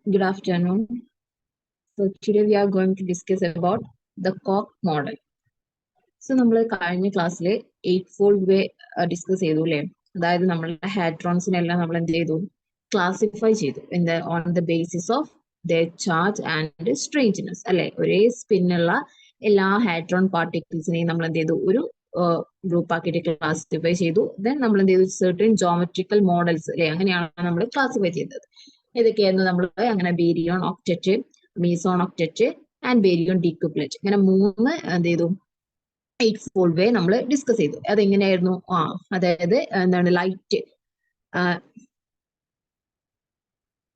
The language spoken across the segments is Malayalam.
Good afternoon. So today we are going to discuss about the Koch model. So നമ്മൾ കഴിഞ്ഞ ക്ലാസ്സിൽ 8-fold way ഡിസ്കസ് ചെയ്തു അല്ലേ? അതായത് നമ്മളുടെ ഹാഡ്രോൺസിനെല്ലാം നമ്മൾ എന്ത് ചെയ്തു, ക്ലാസിഫൈ ചെയ്തു on the basis of the charge and strangeness അല്ലെ. ഒരേ സ്പിന്നുള്ള എല്ലാ ഹാഡ്രോൺ പാർട്ടിക്കിൾസിനെയും നമ്മൾ എന്ത് ചെയ്തു, ഒരു ഗ്രൂപ്പ് ആക്കിയിട്ട് ക്ലാസിഫൈ ചെയ്തു. ദെൻ നമ്മൾ എന്ത് ചെയ്തു, സെർട്ടൻ ജോമെട്രിക്കൽ മോഡൽസ് അല്ലെ, അങ്ങനെയാണ് നമ്മൾ ക്ലാസിഫൈ ചെയ്തത്. ഏതൊക്കെയായിരുന്നു നമ്മൾ അങ്ങനെ baryon octet, meson octet and baryon decuplet, ഇങ്ങനെ 3 എന്ത് ചെയ്തു 8-fold way നമ്മൾ ഡിസ്കസ് ചെയ്തു. അതെങ്ങനെയായിരുന്നു? അതായത് എന്താണ് ലൈറ്റ്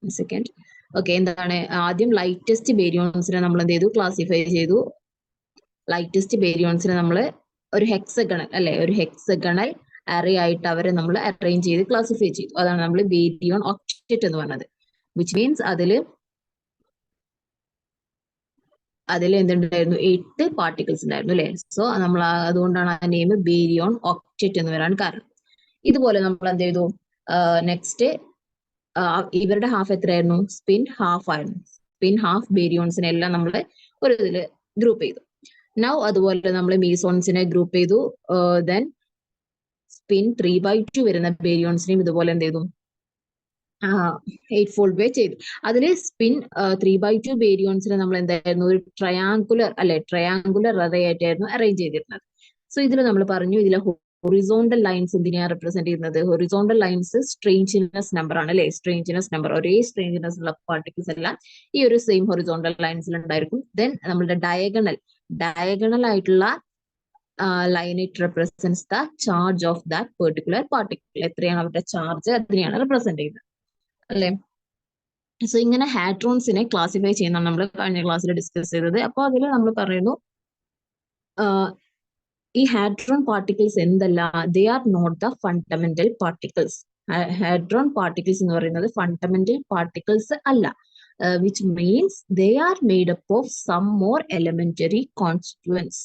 സെക്കൻഡ് ഓക്കെ, എന്താണ് ആദ്യം ലൈറ്റസ്റ്റ് ബേരിയോൺസിനെ നമ്മൾ എന്ത് ചെയ്തു, ക്ലാസിഫൈ ചെയ്തു. ലൈറ്റസ്റ്റ് ബേരിയോൺസിനെ നമ്മൾ ഒരു ഹെക്സഗണൽ അല്ലെ, ഒരു ഹെക്സഗണൽ അറേ ആയിട്ട് അവരെ നമ്മൾ അറേഞ്ച് ചെയ്ത് ക്ലാസിഫൈ ചെയ്തു. അതാണ് നമ്മൾ ബേരിയോൺ ഒക്ടറ്റ് എന്ന് പറഞ്ഞത്. വിച്ച് മീൻസ് അതിൽ എന്തുണ്ടായിരുന്നു, 8 പാർട്ടിക്കിൾസ് ഉണ്ടായിരുന്നു അല്ലെ. സോ നമ്മൾ അതുകൊണ്ടാണ് ആ നെയിം ബേരിയോൺ ഒക്ടറ്റ് എന്ന് വരാൻ കാരണം. ഇതുപോലെ നമ്മൾ എന്ത് ചെയ്തു, നെക്സ്റ്റ് ഇവരുടെ ഹാഫ് എത്രയായിരുന്നു, സ്പിൻ ഹാഫ് ആയിരുന്നു. സ്പിൻ ഹാഫ് ബേരിയോൺസിനെ എല്ലാം നമ്മൾ ഒരു ഇതിൽ ഗ്രൂപ്പ് ചെയ്തു. നൗ അതുപോലെ നമ്മൾ മീസോൺസിനെ ഗ്രൂപ്പ് ചെയ്തു. ദെൻ സ്പിൻ 3/2 വരുന്ന ബേരിയോൺസിനെയും ഇതുപോലെ എന്ത് ചെയ്തു, 8-fold way ചെയ്തു. അതിൽ സ്പിൻ 3/2 ബേരിയോൺസിനെ നമ്മൾ എന്തായിരുന്നു, ഒരു ട്രയാങ്കുലർ അല്ലെ, ട്രയാങ്കുലർ അറേ ആയിട്ടായിരുന്നു അറേഞ്ച് ചെയ്തിരുന്നത്. സോ ഇതിൽ നമ്മൾ പറഞ്ഞു, ഇതിലെ ഹൊറിസോണ്ടൽ ലൈൻസ് എന്തിനെയാണ് റെപ്രസെന്റ് ചെയ്യുന്നത്? ഹൊറിസോണ്ടൽ ലൈൻസ് സ്ട്രേഞ്ച്നെസ് നമ്പർ ആണ് അല്ലെ. സ്ട്രേഞ്ച്നെസ് നമ്പർ, ഒരേ സ്ട്രേഞ്ച്നെസ് ഉള്ള പാർട്ടിക്കിൾസ് എല്ലാം ഈ ഒരു സെയിം ഹൊറിസോണ്ടൽ ലൈൻസിൽ ഉണ്ടായിരിക്കും. ദെൻ നമ്മളുടെ ഡയഗണൽ ആയിട്ടുള്ള line it represents the charge of that particular particle. എത്രയാണ് അവരുടെ ചാർജ്, അതിനെയാണ് റെപ്രസെന്റ് ചെയ്യുന്നത് അല്ലെ. സോ ഇങ്ങനെ ഹാഡ്രോൺസിനെ ക്ലാസിഫൈ ചെയ്യുന്ന നമ്മൾ കഴിഞ്ഞ ക്ലാസ്സിൽ ഡിസ്കസ് ചെയ്തത്. അപ്പോൾ അതിൽ നമ്മൾ പറയുന്നു, ഈ ഹാഡ്രോൺ പാർട്ടിക്കിൾസ് എന്തല്ല, they are not the fundamental particles. Hadron particles എന്ന് പറയുന്നത് ഫണ്ടമെന്റൽ പാർട്ടിക്കിൾസ് അല്ല. Which means they are made up of some more elementary constituents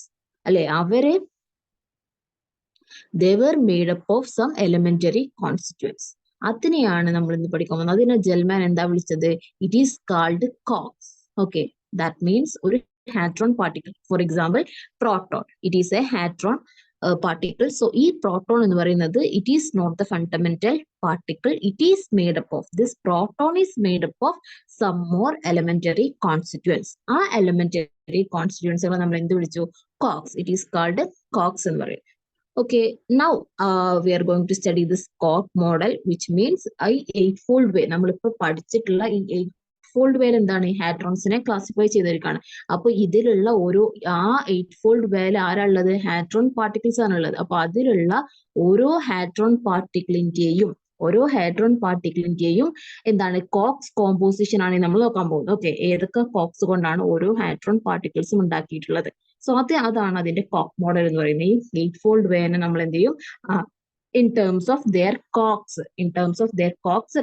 അല്ലെ. they were made up of some elementary constituents. അതിനെയാണ് നമ്മൾ ഇന്ന് പഠിക്കാൻ പോകുന്നത്. അതിനെ ജെൽമാൻ എന്താ വിളിച്ചത്? It is called quarks. Okay, that means ഒരു hadron particle, for example proton, it is a hadron particle. So ഈ പ്രോട്ടോൺ എന്ന് പറയുന്നത് it is not the fundamental particle. It is made up of, this proton is made up of some more elementary constituents. ആ എലമെന്ററി കോൺസ്റ്റിറ്റ്യുവൻസുകളെ നമ്മൾ എന്ത് വിളിച്ചു? Quarks. It is called quarks എന്ന് പറയും. Okay, now we are going to study this Koch model, which means 8-fold way. നമ്മളിപ്പോ പഠിച്ചിട്ടുള്ള ഈ 8-fold way എന്താണ്, ഹാഡ്രോൺസിനെ ക്ലാസിഫൈ ചെയ്തിരിക്കുകയാണ്. അപ്പൊ ഇതിലുള്ള ഓരോ 8-fold way ആരാളുള്ളത്? ഹാഡ്രോൺ പാർട്ടിക്കിൾസ് ആണുള്ളത്. അപ്പൊ അതിലുള്ള ഓരോ ഹാഡ്രോൺ പാർട്ടിക്കിളിന്റെയും എന്താണ്, കോക്സ് കോമ്പോസിഷൻ ആണ് നമ്മൾ നോക്കാൻ പോകുന്നത്. ഓക്കെ, ഏതൊക്കെ കോക്സ് കൊണ്ടാണ് ഓരോ ഹാഡ്രോൺ പാർട്ടിക്കിൾസും ഉണ്ടാക്കിയിട്ടുള്ളത്. സോ അതാണ് അതിന്റെ കോക്ക് മോഡൽ എന്ന് പറയുന്നത്. ഈ 8-fold വേനെ നമ്മൾ എന്ത് ചെയ്യും, in terms of their cogs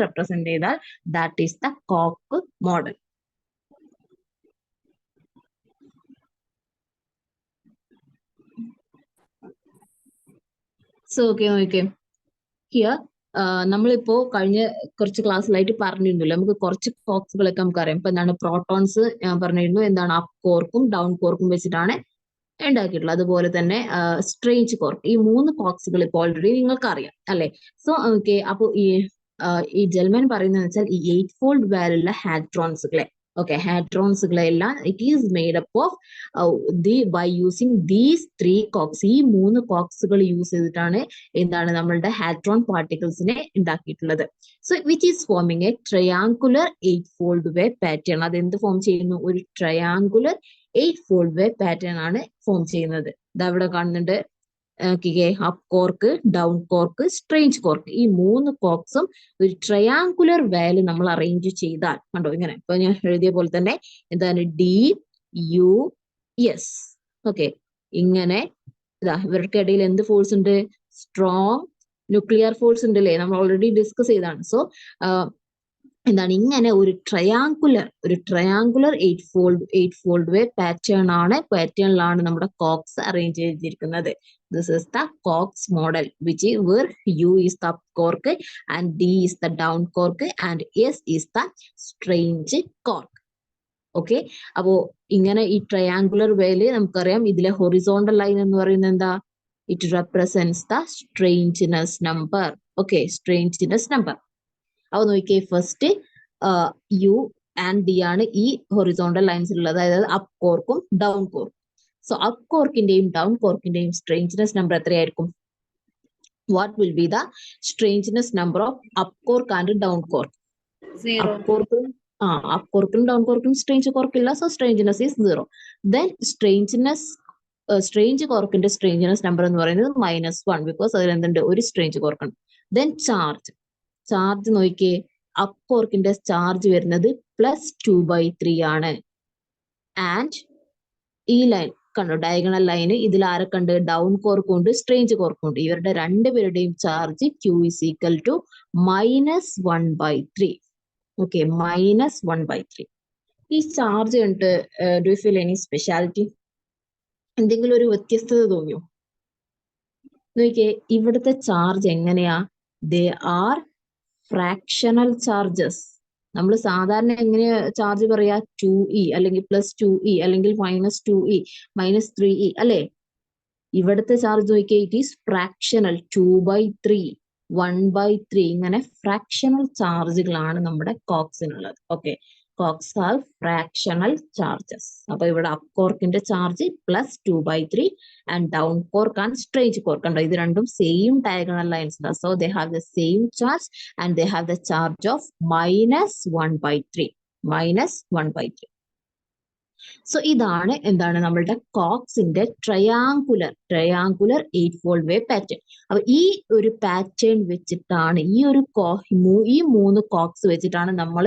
represent ചെയ്താൽ that is the Koch model. So okay, here നമ്മളിപ്പോ കഴിഞ്ഞ കുറച്ച് ക്ലാസ്സിലായിട്ട് പറഞ്ഞിരുന്നില്ല, നമുക്ക് കുറച്ച് കോക്സുകളൊക്കെ നമുക്കറിയാം. ഇപ്പൊ എന്താണ്, പ്രോട്ടോൺസ് ഞാൻ പറഞ്ഞിരുന്നു, എന്താണ് അപ്പ് കോർക്കും ഡൗൺ കോർക്കും വെച്ചിട്ടാണ് ഉണ്ടാക്കിയിട്ടുള്ളത്. അതുപോലെ തന്നെ സ്ട്രേഞ്ച് കോർക്ക്, ഈ 3 കോക്സുകൾ ഇപ്പോൾ ഓൾറെഡി നിങ്ങൾക്ക് അറിയാം അല്ലെ. സോ ഓക്കെ, അപ്പൊ ഈ ജെൽമാൻ പറയുന്നത് വെച്ചാൽ ഈ 8-fold വാലുള്ള ഹാഡ്രോൺസുകളെ, ഓക്കെ, ഹാഡ്രോൺസുകളെല്ലാം it is made up of by using these 3 quarks. ഈ 3 കോക്സുകൾ യൂസ് ചെയ്തിട്ടാണ് എന്താണ് നമ്മളുടെ ഹാഡ്രോൺ പാർട്ടിക്കിൾസിനെ ഉണ്ടാക്കിയിട്ടുള്ളത്. So which is forming a triangular 8-fold way pattern. അത് എന്ത് ഫോം ചെയ്യുന്നു? ഒരു ട്രയാങ്കുലർ 8-fold way പാറ്റേൺ ആണ് ഫോം ചെയ്യുന്നത്. ഇത് അവിടെ കാണുന്നുണ്ട്, up quark, down quark, strange quark. ഈ 3 കോക്സും ഒരു ട്രയാങ്കുലർ വേല് നമ്മൾ അറേഞ്ച് ചെയ്താൽ കണ്ടോ, ഇങ്ങനെ ഇപ്പൊ ഞാൻ എഴുതിയ പോലെ തന്നെ എന്താണ്, DUS. ഓക്കെ, ഇങ്ങനെ ഇവർക്കിടയിൽ എന്ത് ഫോഴ്സ് ഉണ്ട്? സ്ട്രോങ് ന്യൂക്ലിയർ ഫോഴ്സ് ഉണ്ട് അല്ലേ, നമ്മൾ ഓൾറെഡി ഡിസ്കസ് ചെയ്താണ്. സോ എന്താണ് ഇങ്ങനെ ഒരു ട്രയാങ്കുലർ എയ്റ്റ് ഫോൾഡ് വേ പാറ്റേണിലാണ് നമ്മുടെ കോക്സ് അറേഞ്ച് ചെയ്തിരിക്കുന്നത്. This is the quarks model which where u is the up quark and d is the down quark and s is the strange quark. Okay, അപ്പോ ഇങ്ങനെ ഈ ട്രയാങ്കുലർ വേയില് നമുക്കറിയാം ഇതിലെ ഹൊറിസോണ്ടൽ ലൈൻ എന്ന് പറയുന്നത് എന്താ? It represents the strangeness number. Okay, strangeness number. അപ്പൊ നോക്കിയേ, ഫസ്റ്റ് യു ആൻഡ് ഡി ആണ് ഈ ഹൊറിസോണ്ടൽ ലൈൻസിലുള്ളത്, അതായത് അപ്പ് കോർക്കും ഡൗൺ കോർക്കും. സോ അപ്പ് കോർക്കിന്റെയും ഡൗൺ കോർക്കിന്റെയും സ്ട്രെയിഞ്ച്നെസ് നമ്പർ എത്രയായിരിക്കും? What will be the strangeness number of up quark and down quark? Up കോർക്കും ഡൗൺ കോർക്കും സ്ട്രെയിഞ്ച് കോർക്കില്ല, so strangeness is 0. Then strange കോർക്കിന്റെ സ്ട്രെയിഞ്ച്നെസ് നമ്പർ എന്ന് പറയുന്നത് -1, ബിക്കോസ് അതിൽ എന്തുണ്ട്? ഒരു സ്ട്രെയിഞ്ച് കോർക്കുണ്ട്. ദെൻ ചാർജ് നോക്കിയേ, അപ്പ് കോർക്കിന്റെ ചാർജ് വരുന്നത് +2/3 ആണ്. ആൻഡ് ഈ ലൈൻ കണ്ടോ, ഡയഗണൽ ലൈന്, ഇതിൽ ആരൊക്കെ ഉണ്ട്? ഡൗൺ കോർക്കും ഉണ്ട്, സ്ട്രെയിഞ്ച് കോർക്കും ഉണ്ട്. ഇവരുടെ രണ്ടുപേരുടെയും charge Q is equal to -1/3. Okay, -1/3. ഈ ചാർജ് കണ്ടിട്ട് do you feel any speciality? എന്തെങ്കിലും ഒരു വ്യത്യസ്തത തോന്നിയോ? നോക്കിയേ, ഇവിടുത്തെ ചാർജ് എങ്ങനെയാ? They are fractional charges. നമ്മൾ സാധാരണ എങ്ങനെയാ ചാർജ് പറയാ? 2e അല്ലെങ്കിൽ +2e അല്ലെങ്കിൽ -2e -3e അല്ലെ? ഇവിടുത്തെ ചാർജ് നോക്കിയേ, ഇറ്റ് ഈസ് ഫ്രാക്ഷണൽ. 2/3 1/3 ഇങ്ങനെ ഫ്രാക്ഷണൽ ചാർജുകളാണ് നമ്മുടെ കോക്സിനുള്ളത്. Okay, quarks are fractional charges. അപ്പൊ ഇവിടെ അപ്പ് കോർക്കിന്റെ charge +2/3 and down quark and strange quark ഉണ്ടോ, ഇത് രണ്ടും സെയിം ഡയഗണൽ ലൈൻസ് ഉണ്ട്. So they have the same charge and they have the charge of -1/3. -1/3. So ഇതാണ് എന്താണ് നമ്മളുടെ കോക്സിന്റെ ട്രയാങ്കുലർ 8 ഫോൾഡ് വേ പാറ്റേൺ. അപ്പൊ ഈ ഒരു പാറ്റേൺ വെച്ചിട്ടാണ് ഈ 3 കോക്സ് വെച്ചിട്ടാണ് നമ്മൾ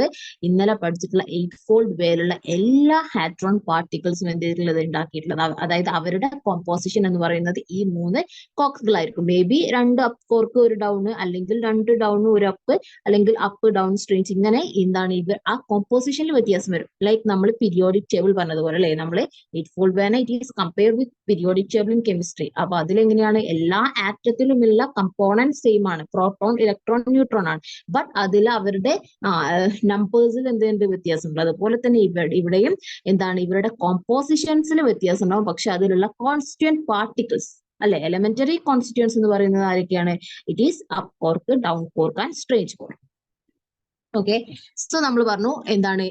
ഇന്നലെ പഠിച്ചിട്ടുള്ള 8 ഫോൾഡ് വേയിലുള്ള എല്ലാ ഹാഡ്രോൺ പാർട്ടിക്കിൾസും എന്ത് ചെയ്തിട്ടുള്ളത്? ഉണ്ടാക്കിയിട്ടുള്ളത്. അതായത് അവരുടെ കോമ്പോസിഷൻ എന്ന് പറയുന്നത് ഈ 3 കോക്സുകളായിരിക്കും. May be 2 up quark 1 down, അല്ലെങ്കിൽ 2 ഡൗൺ 1 അപ്പ്, അല്ലെങ്കിൽ അപ്പ് ഡൗൺ സ്ട്രെയിഞ്ച്, ഇങ്ങനെ എന്താണ് ഇവർ ആ കോമ്പോസിഷനിൽ വ്യത്യാസം വരും. ലൈക്ക് നമ്മൾ പീരിയോഡിക് ടേബിൾ പറഞ്ഞതുപോലെ അല്ലെ, നമ്മൾ 8 ഫോൾഡ് വേന it is compare with periodic table in chemistry. അപ്പൊ അതിലെങ്ങനെയാണ്? എല്ലാ ആറ്റത്തിലുമുള്ള കമ്പോണന്റ് സെയിം ആണ്, പ്രോട്ടോൺ, ഇലക്ട്രോൺ, ന്യൂട്രോൺ ആണ്. ബട്ട് അതിൽ അവരുടെ നമ്പേഴ്സിൽ എന്തുണ്ട്? വ്യത്യാസമുണ്ട്. അതുപോലെ തന്നെ ഇവിടെയും എന്താണ്? ഇവരുടെ കോമ്പോസിഷൻസിൽ വ്യത്യാസം ഉണ്ടാവും. പക്ഷെ അതിലുള്ള കോൺസ്റ്റിറ്റ്യൂന്റ് പാർട്ടിക്കിൾസ് അല്ലെ, എലമെന്ററി കോൺസ്റ്റിറ്റ്യൂൻസ് എന്ന് പറയുന്നത് ആരൊക്കെയാണ്? It is up quark, down quark and strange quark. Okay, so നമ്മൾ പറഞ്ഞു എന്താണ്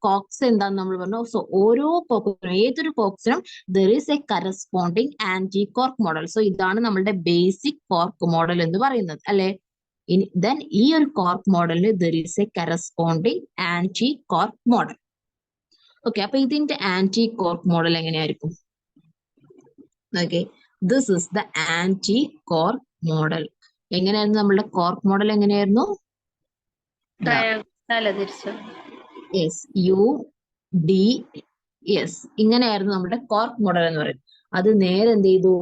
കോക്സ് എന്താന്ന് നമ്മൾ പറഞ്ഞു. സോ ഓരോ കോക്സിനും, ഏതൊരു കോക്സിനും there is a corresponding anti quark model. So ഇതാണ് നമ്മളുടെ ബേസിക് കോർക്ക് മോഡൽ എന്ന് പറയുന്നത് അല്ലെ. ദെൻ ഈ ഒരു കോർക്ക് മോഡലിന് there is a corresponding anti quark model. Okay, അപ്പൊ ഇതിന്റെ ആന്റി കോർക്ക് മോഡൽ എങ്ങനെയായിരിക്കും? Okay, this is the anti quark model. എങ്ങനെയായിരുന്നു നമ്മളുടെ കോർക്ക് മോഡൽ? എങ്ങനെയായിരുന്നു? ഇങ്ങനെയായിരുന്നു നമ്മുടെ കോർക്ക് മോഡൽ എന്ന് പറയുന്നത്. അത് നേരെ എന്ത് ചെയ്തു?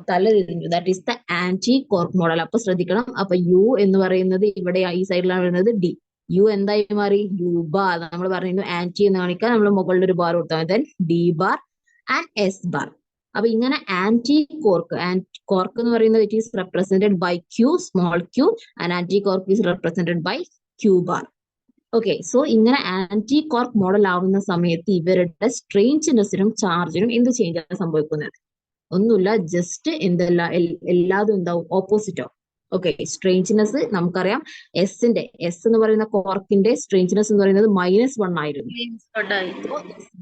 തല തിരിഞ്ഞു. That is the anti quark model. അപ്പൊ ശ്രദ്ധിക്കണം. അപ്പൊ യു എന്ന് പറയുന്നത് ഇവിടെ ഈ സൈഡിലാണ് വരുന്നത്, ഡി. യു എന്തായി മാറി? U bar. നമ്മൾ പറയുന്നു ആന്റി എന്ന് കാണിക്കാൻ നമ്മൾ മുകളിൽ ഒരു ബാർ കൊടുത്താൽ മതി. Then d bar and s bar. അപ്പൊ ഇങ്ങനെ ആന്റി കോർക്ക് എന്ന് പറയുന്നത് it is represented by q, small q, and anti quark is represented by q bar. Okay, so ഇങ്ങനെ ആന്റി കോർക്ക് മോഡൽ ആവുന്ന സമയത്ത് ഇവരുടെ സ്ട്രെയിഞ്ച്നെസ്സിനും ചാർജിനും എന്ത് ചേഞ്ച് ആണ് സംഭവിക്കുന്നത്? ഒന്നുമില്ല, ജസ്റ്റ് എല്ലാതും എന്താവും? ഓപ്പോസിറ്റ് ആവും. ഓക്കെ, സ്ട്രെയിഞ്ച്നെസ് നമുക്കറിയാം, എസ് എന്ന് പറയുന്ന കോർക്കിന്റെ സ്ട്രെയിഞ്ച്നെസ് എന്ന് പറയുന്നത് -1 ആയിരുന്നു.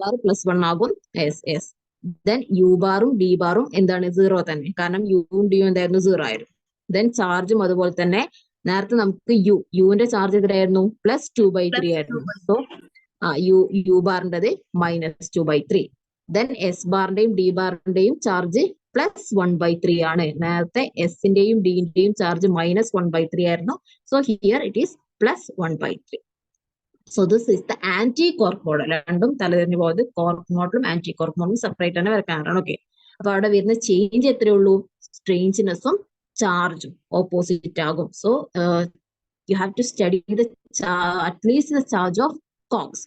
ബാർ +1 ആകും. ദെൻ യു ബാറും ഡി ബാറും എന്താണ്? 0 തന്നെ, കാരണം യുവും ഡിയും എന്തായിരുന്നു? 0 ആയിരുന്നു. ദെൻ ചാർജും അതുപോലെ തന്നെ. നേരത്തെ നമുക്ക് യുവിന്റെ ചാർജ് എത്രയായിരുന്നു? +2/3 ആയിരുന്നു. സോ യു ബാറിൻ്റെത് -2/3. ദെൻ എസ് ബാറിന്റെയും ഡി ബാറിന്റെയും ചാർജ് +1/3 ആണ്. നേരത്തെ എസിന്റെയും ഡിന്റെയും ചാർജ് -1/3 ആയിരുന്നു. So here it is +1/3. So this is the anti quark model. രണ്ടും തലതിരിഞ്ഞു പോയത്. കോർക്ക് മോഡലും ആന്റി കോർക്ക് മോഡലും സെപ്പറേറ്റ് തന്നെ വരക്കാനാണ്. ഓക്കെ, അപ്പൊ അവിടെ വരുന്ന ചേഞ്ച് എത്രയേ ഉള്ളൂ? സ്ട്രെയിഞ്ച്നെസ്സും ചാർജും ഓപ്പോസിറ്റ് ആകും. So you have to study the at least the charge of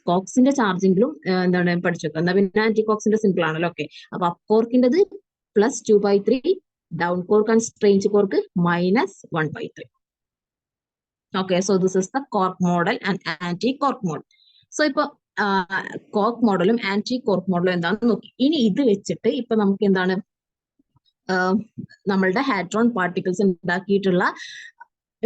കോക്സിന്റെ ചാർജെങ്കിലും എന്താണ് പഠിച്ചു വെക്കുക. എന്നാ പിന്നെ ആന്റി കോക്സിന്റെ സിമ്പിൾ ആണല്ലോ. ഓക്കെ, അപ്പൊ അപ് കോർക്കിൻ്റെത് +2/3, down quark and strange quark -1/3. Okay, so this is the cork model and anti-cork model. So ഇപ്പൊ കോർക്ക് മോഡലും ആന്റി കോർക്ക് മോഡലും എന്താണെന്ന് നോക്കി. ഇനി ഇത് വെച്ചിട്ട് ഇപ്പൊ നമുക്ക് എന്താണ് നമ്മളുടെ ഹാഡ്രോൺ പാർട്ടിക്കിൾസ്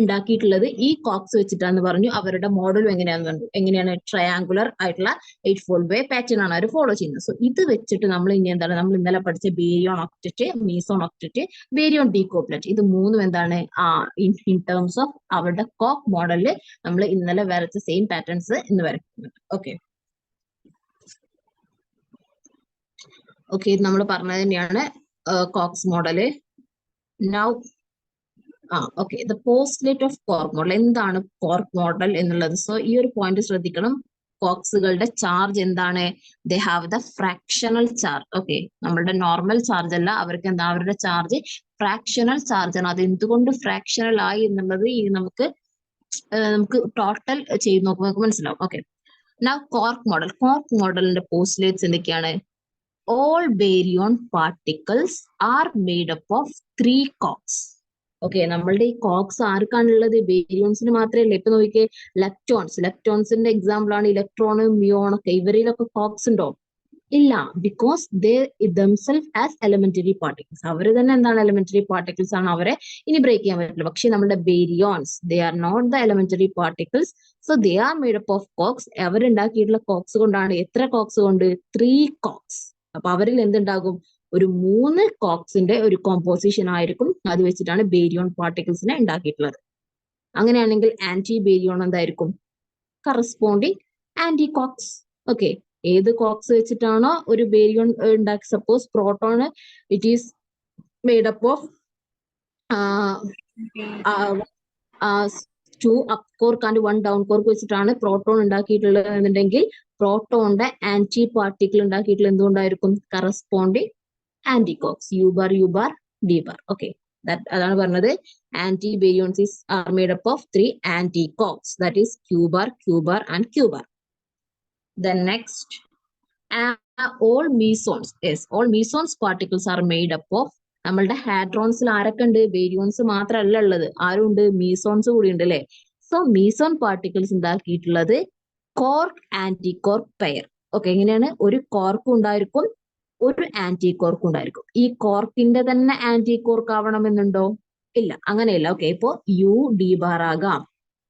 ഉണ്ടാക്കിയിട്ടുള്ളത് ഈ കോക്സ് വെച്ചിട്ടാന്ന് പറഞ്ഞു. അവരുടെ മോഡലും എങ്ങനെയാണ് ട്രയാങ്കുലർ ആയിട്ടുള്ള 8-fold wave പാറ്റേൺ ആണ് അവർ ഫോളോ ചെയ്യുന്നത്. സോ ഇത് വെച്ചിട്ട് നമ്മൾ ഇനി എന്താണ് നമ്മൾ ഇന്നലെ പഠിച്ച baryon octet, meson octet, baryon ഡീകോപ്ലറ്റ്, ഇത് മൂന്നും എന്താണ് ഇൻ ടേംസ് ഓഫ് അവരുടെ കോക്ക് മോഡലിൽ നമ്മൾ ഇന്നലെ വരച്ച സെയിം പാറ്റേൺസ് ഇന്ന് വരയ്ക്കുന്നുണ്ട്. ഓക്കെ ഓക്കെ ഇത് നമ്മൾ പറഞ്ഞത് തന്നെയാണ് quarks model. Now okay, the postulate of quark model. എന്താണ് കോർക്ക് മോഡൽ എന്നുള്ളത്? സോ ഈ ഒരു പോയിന്റ് ശ്രദ്ധിക്കണം. കോക്സുകളുടെ ചാർജ് എന്താണ്? They have the fractional charge. Okay, നമ്മളുടെ നോർമൽ ചാർജ് അല്ല, അവർക്ക് എന്താ അവരുടെ ചാർജ് ഫ്രാക്ഷണൽ ചാർജ് ആണ്. അത് എന്തുകൊണ്ട് ഫ്രാക്ഷണൽ ആയി എന്നുള്ളത് ഈ നമുക്ക് ടോട്ടൽ ചെയ്ത് നോക്കുമ്പോൾ നമുക്ക് മനസ്സിലാവും. ഓക്കെ, നൗ കോർക്ക് മോഡലിന്റെ പോസ്റ്റ്ലേറ്റ്സ് എന്തൊക്കെയാണ്? All baryon particles are made up of 3 quarks. Okay, നമ്മളുടെ ഈ കോക്സ് ആർക്കാണുള്ളത്? ബേരിയോൺസിന് മാത്രമല്ല. ഇപ്പൊ നോക്കിയേ, ലെപ്റ്റോൺസിന്റെ എക്സാമ്പിൾ ആണ് ഇലക്ട്രോണ്, മ്യൂൺ ഒക്കെ. ഇവരിലൊക്കെ കോക്സ് ഉണ്ടോ? ഇല്ല, because they themself as elementary particles. അവര് തന്നെ എന്താണ് എലിമെന്ററി പാർട്ടിക്കിൾസ് ആണ്, അവരെ ഇനി ബ്രേക്ക് ചെയ്യാൻ പറ്റില്ല. പക്ഷെ നമ്മുടെ baryons, they are not the elementary particles, so they are made up of quarks. അവരുണ്ടാക്കിയിട്ടുള്ള കോക്സ് കൊണ്ടാണ്. എത്ര കോക്സ് കൊണ്ട്? 3 കോക്സ്. അപ്പൊ അവരിൽ എന്തുണ്ടാകും? ഒരു 3 കോക്സിന്റെ ഒരു കോമ്പോസിഷൻ ആയിരിക്കും. അത് വെച്ചിട്ടാണ് ബേരിയോൺ പാർട്ടിക്കിൾസിനെ ഉണ്ടാക്കിയിട്ടുള്ളത്. അങ്ങനെയാണെങ്കിൽ ആന്റി ബേരിയോൺ എന്തായിരിക്കും? Corresponding anti quarks. ഓക്കെ, ഏത് കോക്സ് വെച്ചിട്ടാണോ ഒരു ബേരിയോൺ ഉണ്ടാക്കി, suppose proton, it is made up of 2 up quark and 1 down quark വെച്ചിട്ടാണ് പ്രോട്ടോൺ ഉണ്ടാക്കിയിട്ടുള്ളത് എന്നുണ്ടെങ്കിൽ പ്രോട്ടോണിന്റെ ആന്റി പാർട്ടിക്കിൾ ഉണ്ടാക്കിയിട്ടുള്ള എന്തുകൊണ്ടായിരിക്കും? Corresponding anti quarks, u bar d bar. Okay, അതാണ് പറഞ്ഞത്. Anti baryons are made up of 3 anti quarks, that is q bar and q bar. Then next, all mesons. Yes, all mesons particles are made up of. നമ്മളുടെ ഹാഡ്രോൺസിൽ ആരൊക്കെ ഉണ്ട്? ബേരിയോൺസ് മാത്രമല്ല ഉള്ളത്, ആരുണ്ട്? മീസോൺസ് കൂടി ഉണ്ട് അല്ലെ? സോ മീസോൺ പാർട്ടിക്കിൾസ് ഉണ്ടാക്കിയിട്ടുള്ളത് quark anti quark pair. Okay, എങ്ങനെയാണ്? ഒരു കോർക്ക് ഉണ്ടായിരിക്കും, ഒരു ആന്റി കോർക്ക് ഉണ്ടായിരിക്കും. ഈ കോർക്കിന്റെ തന്നെ ആന്റി കോർക്ക് ആവണമെന്നുണ്ടോ? ഇല്ല, അങ്ങനെയല്ല. ഓക്കെ, ഇപ്പോ യു ഡി ബാർ ആകാം.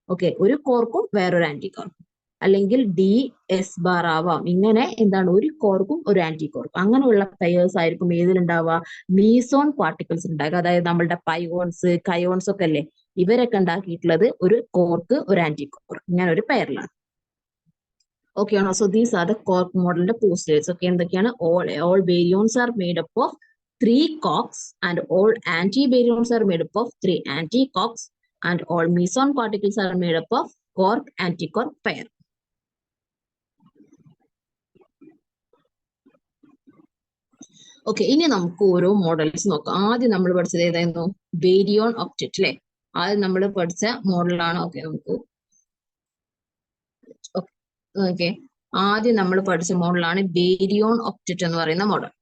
ഓക്കെ, ഒരു കോർക്കും വേറൊരു ആന്റി കോർക്കും. അല്ലെങ്കിൽ DS ബാർ ആവാം. ഇങ്ങനെ എന്താണ്? ഒരു കോർക്കും ഒരു ആന്റി കോർക്കും. അങ്ങനെയുള്ള പെയേഴ്സ് ആയിരിക്കും ഏതിലുണ്ടാവുക? മീസോൺ പാർട്ടിക്കിൾസ് ഉണ്ടാകുക. അതായത് നമ്മളുടെ പയോൺസ്, കയോൺസ് ഒക്കെ അല്ലേ, ഇവരൊക്കെ ഉണ്ടാക്കിയിട്ടുള്ളത് ഒരു കോർക്ക്, ഒരു ആന്റി കോർക്ക്, ഇങ്ങനെ ഒരു പെയറിലാണ്. ഓക്കെ ആണോ? So these are the cork മോഡലിന്റെ പോസ്റ്റേഴ്സ്. ഓക്കെ, എന്തൊക്കെയാണ്? all baryons are made up of 3 quarks and all anti-baryons are made up of 3 anti-quarks and all meson particles are made up of quark anti-quark pair. Okay, ഇനി നമുക്ക് ഓരോ മോഡൽസ് നോക്കാം. ആദ്യം നമ്മൾ പഠിച്ചത് ഏതായിരുന്നു? ബേരിയോൺ ഒക്ടറ്റ് അല്ലെ? ആദ്യം നമ്മൾ പഠിച്ച മോഡലാണ്. ഓക്കെ, നമുക്ക് ഓക്കെ, ആദ്യം നമ്മൾ പഠിച്ച മോഡലാണ് ബേരിയോൺ ഒക്ടറ്റ് എന്ന് പറയുന്ന മോഡൽ.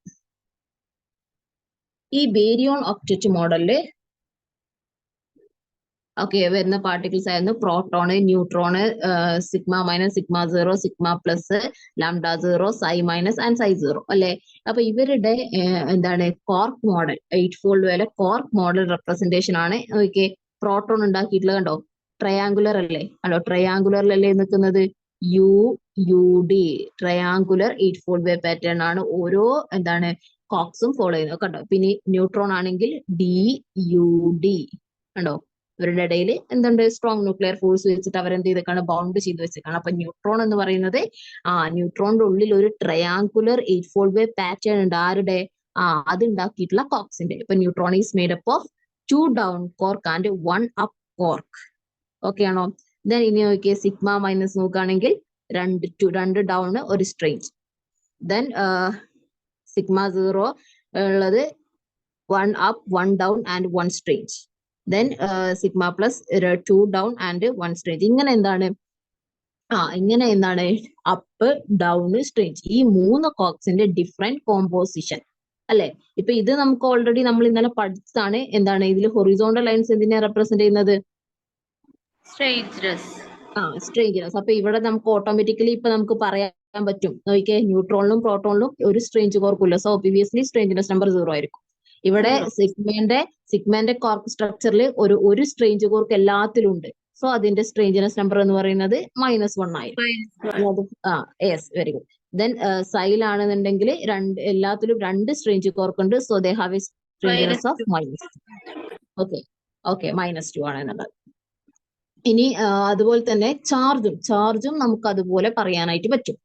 ഈ ബേരിയോൺ ഒക്ടറ്റ് മോഡലില് ഓക്കെ വരുന്ന പാർട്ടിക്കിൾസ് ആയിരുന്നു proton, neutron, sigma minus, sigma 0, sigma plus, lambda 0, xi minus and xi 0 അല്ലെ? അപ്പൊ ഇവരുടെ എന്താണ് കോർക്ക് മോഡൽ, 8-fold വരെ കോർക്ക് മോഡൽ റെപ്രസെന്റേഷൻ ആണ്. ഓക്കെ, പ്രോട്ടോൺ ഉണ്ടാക്കിയിട്ടുള്ളത് കണ്ടോ? ട്രയാങ്കുലർ അല്ലേ? കണ്ടോ, ട്രയാങ്കുലറിലല്ലേ നിൽക്കുന്നത്? UUD, triangular 8-fold wave pattern ആണ് ഓരോ എന്താണ് കോക്സും ഫോളോ ചെയ്യുന്നത്. കണ്ടോ? പിന്നെ ന്യൂട്രോൺ ആണെങ്കിൽ DUD കണ്ടോ? ഇവരുടെ ഇടയിൽ എന്തുണ്ട്? സ്ട്രോങ് ന്യൂക്ലിയർ ഫോഴ്സ് വെച്ചിട്ട് അവരെന്ത് ചെയ്തേക്കാണ്? ബൗണ്ട് ചെയ്ത് വെച്ചേക്കാണ്. അപ്പൊ ന്യൂട്രോൺ എന്ന് പറയുന്നത് ന്യൂട്രോണിന്റെ ഉള്ളിൽ ഒരു ട്രയാങ്കുലർ 8-fold wave പാറ്റേൺ ഉണ്ട്. ആരുടെ? അത് ഉണ്ടാക്കിയിട്ടുള്ള കോക്സിന്റെ. ഇപ്പൊ neutron is made up of 2 down quark and 1 up cork. Okay ആണോ? ദെൻ ഇനി നോക്കിയേ, സിഗ്മ മൈനസ് നോക്കുകയാണെങ്കിൽ 2 ഡൗൺ, ഒരു സ്ട്രെയിറ്റ്. ദെൻ സിഗ്മ 0 ഉള്ളത് 1 up, 1 down and 1 straight. Then sigma plus 2 down and 1 strange. ഇങ്ങനെ എന്താണ് ഇങ്ങനെ എന്താണ് അപ്പ് ഡൗൺ സ്ട്രേഞ്ച്, ഈ 3 കോക്സിന്റെ ഡിഫറെന്റ് കോമ്പോസിഷൻ അല്ലെ. ഇപ്പൊ ഇത് നമുക്ക് ഓൾറെഡി നമ്മൾ ഇന്നലെ പഠിച്ചതാണ്. എന്താണ് ഇതിൽ ഹൊറിസോണ്ടൽ ലൈൻസ് എന്തിനെ റെപ്രസെന്റ് ചെയ്യുന്നത്? സ്ട്രേഞ്ചിനെസ്. അപ്പൊ ഇവിടെ നമുക്ക് ഓട്ടോമാറ്റിക്കലി ഇപ്പൊ നമുക്ക് പറയാൻ പറ്റും, നോക്കിയേ, ന്യൂട്രോണിലും പ്രോട്ടോണിലും ഒരു സ്ട്രേഞ്ച് കോർക്കില്ല. സോ ഒബ്വിയസ്ലി സ്ട്രേഞ്ചിനെസ് നമ്പർ 0 ആയിരിക്കും. ഇവിടെ സിഗ്മന്റെ കോർക്ക് സ്ട്രക്ചറിൽ ഒരു സ്ട്രേഞ്ച് കോർക്ക് എല്ലാത്തിലും ഉണ്ട്. സോ അതിന്റെ സ്ട്രേഞ്ചിനെസ് നമ്പർ എന്ന് പറയുന്നത് -1 ആയിരിക്കും. Yes, very good. ദെൻ സൈൽ ആണെന്നുണ്ടെങ്കിൽ എല്ലാത്തിലും 2 സ്ട്രേഞ്ച് കോർക്ക് ഉണ്ട്. So they have a strangeness of -2. Okay, -2 ആണ് എന്നുള്ളത്. ഇനി അതുപോലെ തന്നെ ചാർജും നമുക്ക് അതുപോലെ പറയാനായിട്ട് പറ്റും.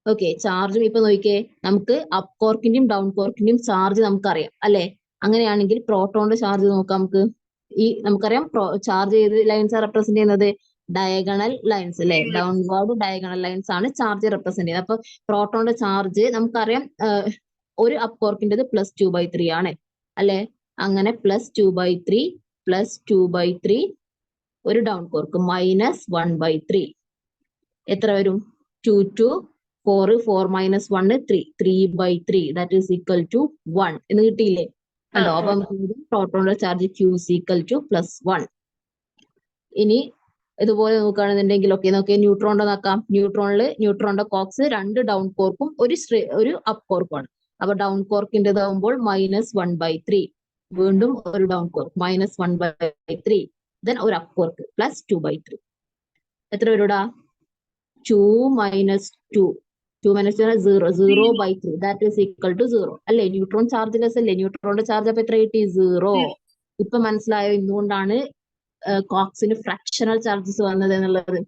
ഓക്കെ, ചാർജും ഇപ്പൊ നോക്കിയേ, നമുക്ക് അപ്പ് കോർക്കിന്റെയും ഡൗൺ കോർക്കിന്റെയും ചാർജ് നമുക്കറിയാം അല്ലെ. അങ്ങനെയാണെങ്കിൽ പ്രോട്ടോണിന്റെ ചാർജ് നോക്കാം നമുക്ക്. നമുക്കറിയാം ചാർജ് ഏത് ലൈൻസ് റെപ്രസെന്റ് ചെയ്യുന്നത്? ഡയഗണൽ ലൈൻസ് അല്ലെ. ഡൗൺവേർഡ് ഡയഗണൽ ലൈൻസ് ആണ് ചാർജ് റെപ്രസെന്റ് ചെയ്യുന്നത്. അപ്പൊ പ്രോട്ടോണിന്റെ ചാർജ് നമുക്കറിയാം, ഒരു അപ്പ് കോർക്കിൻ്റെത് +2/3 ആണ് അല്ലെ. അങ്ങനെ +2/3 ഒരു ഡൗൺ കോർക്ക് -1/3 എത്ര വരും? 2 to 4, 4 - 1 3, 3/3 that is equal to 1 എന്ന് കിട്ടിയില്ലേ? കണ്ടോ? അപ്പൊ പ്രോട്ടോണിന്റെ charge Q is equal to +1. ഇനി ഇതുപോലെ നോക്കുകയാണെന്നുണ്ടെങ്കിൽ നോക്കിയേ, ന്യൂട്രോണിന്റെ നോക്കാം. ന്യൂട്രോണിന്റെ കോക്സ് 2 ഡൗൺ കോർക്കും ഒരു അപ്പ് കോർക്കുമാണ്. അപ്പൊ ഡൗൺ കോർക്കിൻ്റെതാകുമ്പോൾ -1/3, വീണ്ടും ഒരു ഡൗൺ കോർക്ക് -1/3, ദെൻ ഒരു അപ്പ് കോർക്ക് +2/3. എത്ര വരൂടാ? 2 - 2 0, 0/3 ദാറ്റ് ഈസ് ഈക്വൽ ടു 0 അല്ലെ. ന്യൂട്രോൺ ചാർജ്ലെസ് അല്ലേ. ന്യൂട്രോണിന്റെ ചാർജ് അപ്പൊ എത്ര കിട്ടി? 0. ഇപ്പൊ മനസ്സിലായോ എന്തുകൊണ്ടാണ് കോക്സിന് ഫ്രാക്ഷണൽ ചാർജസ് വന്നത് എന്നുള്ളത്